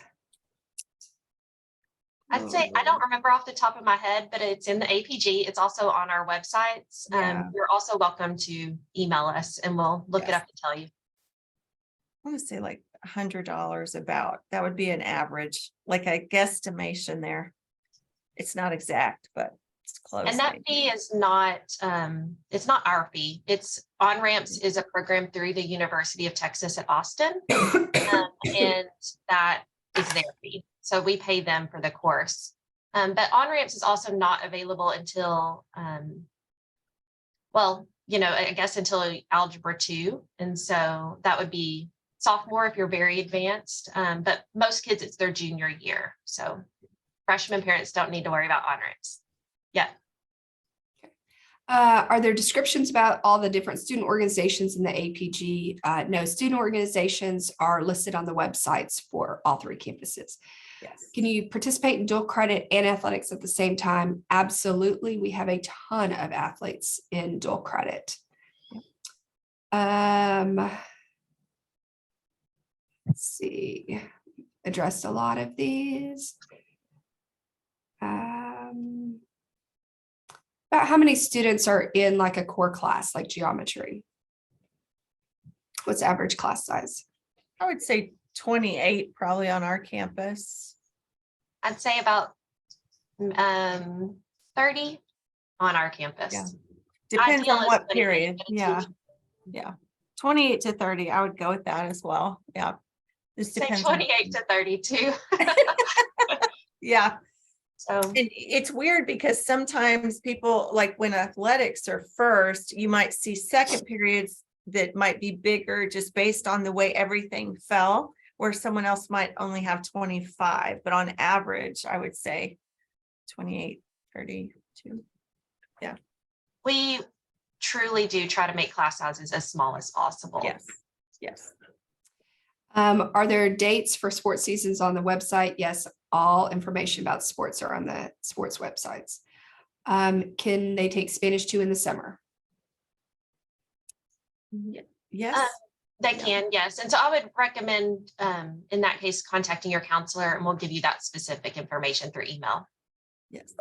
I'd say I don't remember off the top of my head, but it's in the APG. It's also on our websites. Yeah. You're also welcome to email us and we'll look it Yes. up and tell you. I want to say like $100 about. That would be an average, like a guesstimation there. It's not exact, but it's close. And that fee is not, it's not our fee. It's On-Ramps is a program through the University of Texas at Austin. And that is their fee. So we pay them for the course. But On-Ramps is also not available until, I guess until Algebra 2. And so that would be sophomore if you're very advanced. But most kids, it's their junior year. So freshman parents don't need to worry about On-Ramps. Yeah. Are there descriptions about all the different student organizations in the APG? No, student organizations are listed on the websites for all 3 campuses. Yes. Can you participate in dual credit and athletics at the same time? Absolutely. We have a ton of athletes in dual credit. Let's see. Addressed a lot of these. About how many students are in like a core class, like geometry? What's the average class size? I would say 28 probably on our campus. I'd say about 30 on our campus. Yeah. Depends Ideal on is what 28, period. but it's Yeah. usually- Yeah. 28 to 30. I would go with that as well. Yeah. This Say depends. on- 28 to 32. Yeah. So And it's weird because sometimes people, like when athletics are first, you might see second periods that might be bigger just based on the way everything fell, where someone else might only have 25, but on average, I would say 28, 32. Yeah. we truly do try to make class sizes as small as possible. Yes. Yes. Are there dates for sports seasons on the website? Yes, all information about sports are on the sports websites. Can they take Spanish 2 in the summer? Yes. They Yeah. can, yes. And so I would recommend, in that case, contacting your counselor and we'll give you that specific information through email. Yes.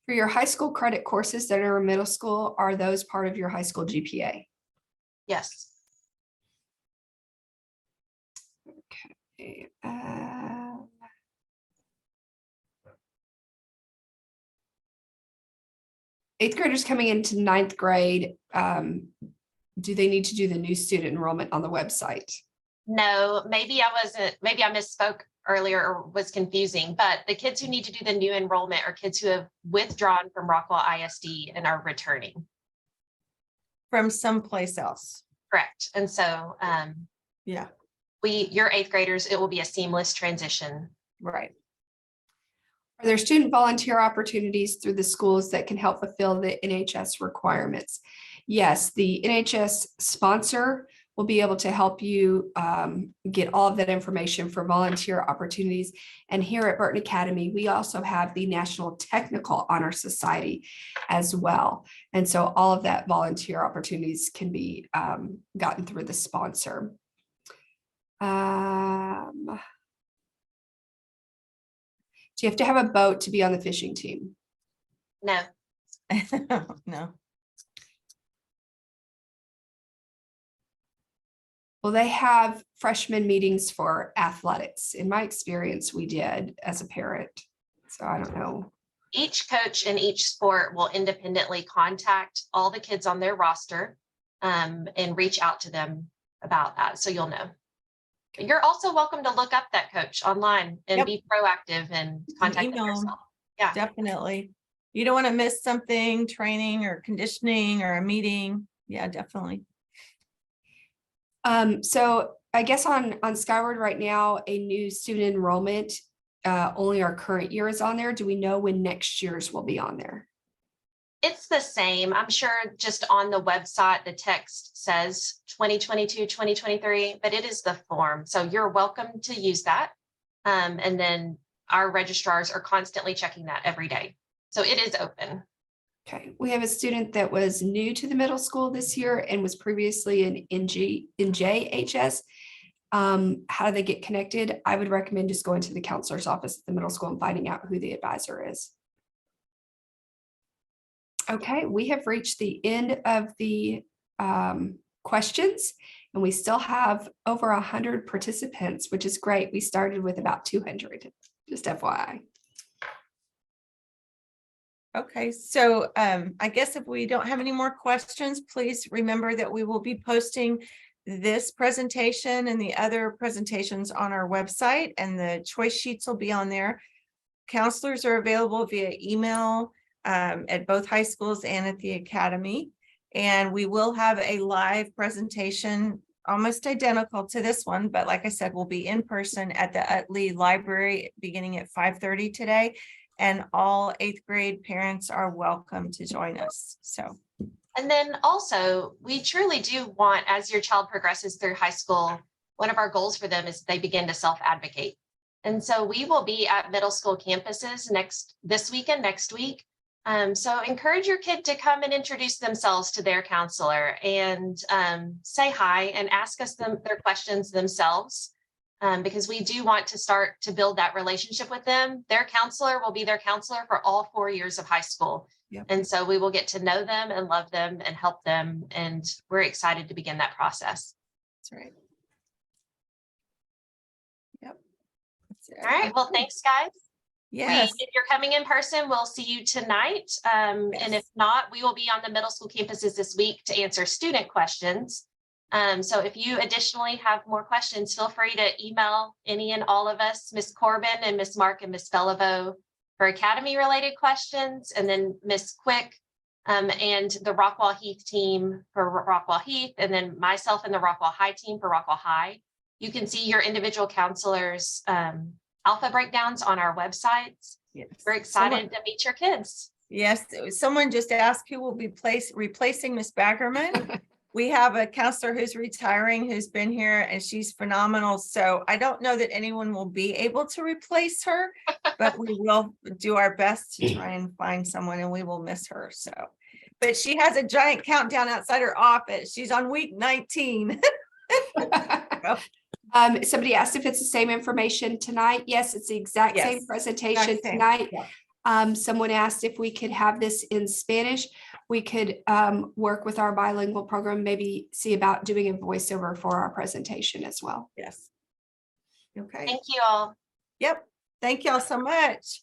For your high school credit courses that are in middle school, are those part of your high school GPA? Yes. Okay. eighth graders coming into ninth grade, do they need to do the new student enrollment on the website? No, maybe I misspoke earlier or was confusing, but the kids who need to do the new enrollment are kids who have withdrawn from Rockwall ISD and are returning. From someplace else. Correct. And so Yeah, your eighth graders, it will be a seamless transition. right. Are there student volunteer opportunities through the schools that can help fulfill the NHS requirements? Yes, the NHS sponsor will be able to help you get all of that information for volunteer opportunities. And here at Burton Academy, we also have the National Technical Honor Society as well. And so all of that volunteer opportunities can be gotten through the sponsor. Do you have to have a boat to be on the fishing team? No, No. Well, they have freshman meetings for athletics. In my experience, we did as a parent. So I don't know. each coach in each sport will independently contact all the kids on their roster and reach out to them about that. So you'll know. You're also welcome to look up that coach online and Yep. be proactive and contact them email 'em. yourself. Yeah. Definitely. You don't want to miss something, training or conditioning or a meeting. Yeah, definitely. So I guess on Skyward right now, a new student enrollment, only our current year is on there. Do we know when next year's will be on there? It's the same. I'm sure just on the website, the text says 2022, 2023, but it is the form. So you're welcome to use that. And then our registrars are constantly checking that every day. So it is open. Okay, we have a student that was new to the middle school this year and was previously in JHS. How do they get connected? I would recommend just going to the counselor's office at the middle school and finding out who the advisor is. Okay, we have reached the end of the questions, and we still have over 100 participants, which is great. We started with about 200, just FYI. Okay, so I guess if we don't have any more questions, please remember that we will be posting this presentation and the other presentations on our website, and the choice sheets will be on there. Counselors are available via email at both high schools and at the academy. And we will have a live presentation almost identical to this one, but like I said, we'll be in person at the Utley Library beginning at 5:30 today. And all 8th grade parents are welcome to join us. So. And then also, we truly do want, as your child progresses through high school, one of our goals for them is they begin to self-advocate. And so we will be at middle school campuses this week and next week. So encourage your kid to come and introduce themselves to their counselor and say hi and ask us their questions themselves. Because we do want to start to build that relationship with them. Their counselor will be their counselor for all 4 years of high school. Yep. And so we will get to know them and love them and help them. And we're excited to begin that process. That's right. Yep. That's it. All right. Well, thanks, guys. Yes. If you're coming in person, we'll see you tonight. And if not, we will be on the middle school campuses this week to answer student questions. So if you additionally have more questions, feel free to email any and all of us, Ms. Corbin and Ms. Mark and Ms. Beliveau for academy related questions, and then Ms. Quick and the Rockwall Heath team for Rockwall Heath, and then myself and the Rockwall High team for Rockwall High. You can see your individual counselors' alpha breakdowns on our websites. Yes. We're excited to meet your kids. Yes, someone just asked who will be replacing Miss Baggerman. We have a counselor who's retiring, who's been here, and she's phenomenal. So I don't know that anyone will be able to replace her, but we will do our best to try and find someone, and we will miss her. So, but she has a giant countdown outside her office. She's on week 19. Somebody asked if it's the same information tonight. Yes, it's the exact Yes, same presentation exact same. tonight. Yeah. Someone asked if we could have this in Spanish. We could work with our bilingual program, maybe see about doing a voiceover for our presentation as well. Yes. Okay. Thank you all. Yep. Thank y'all so much.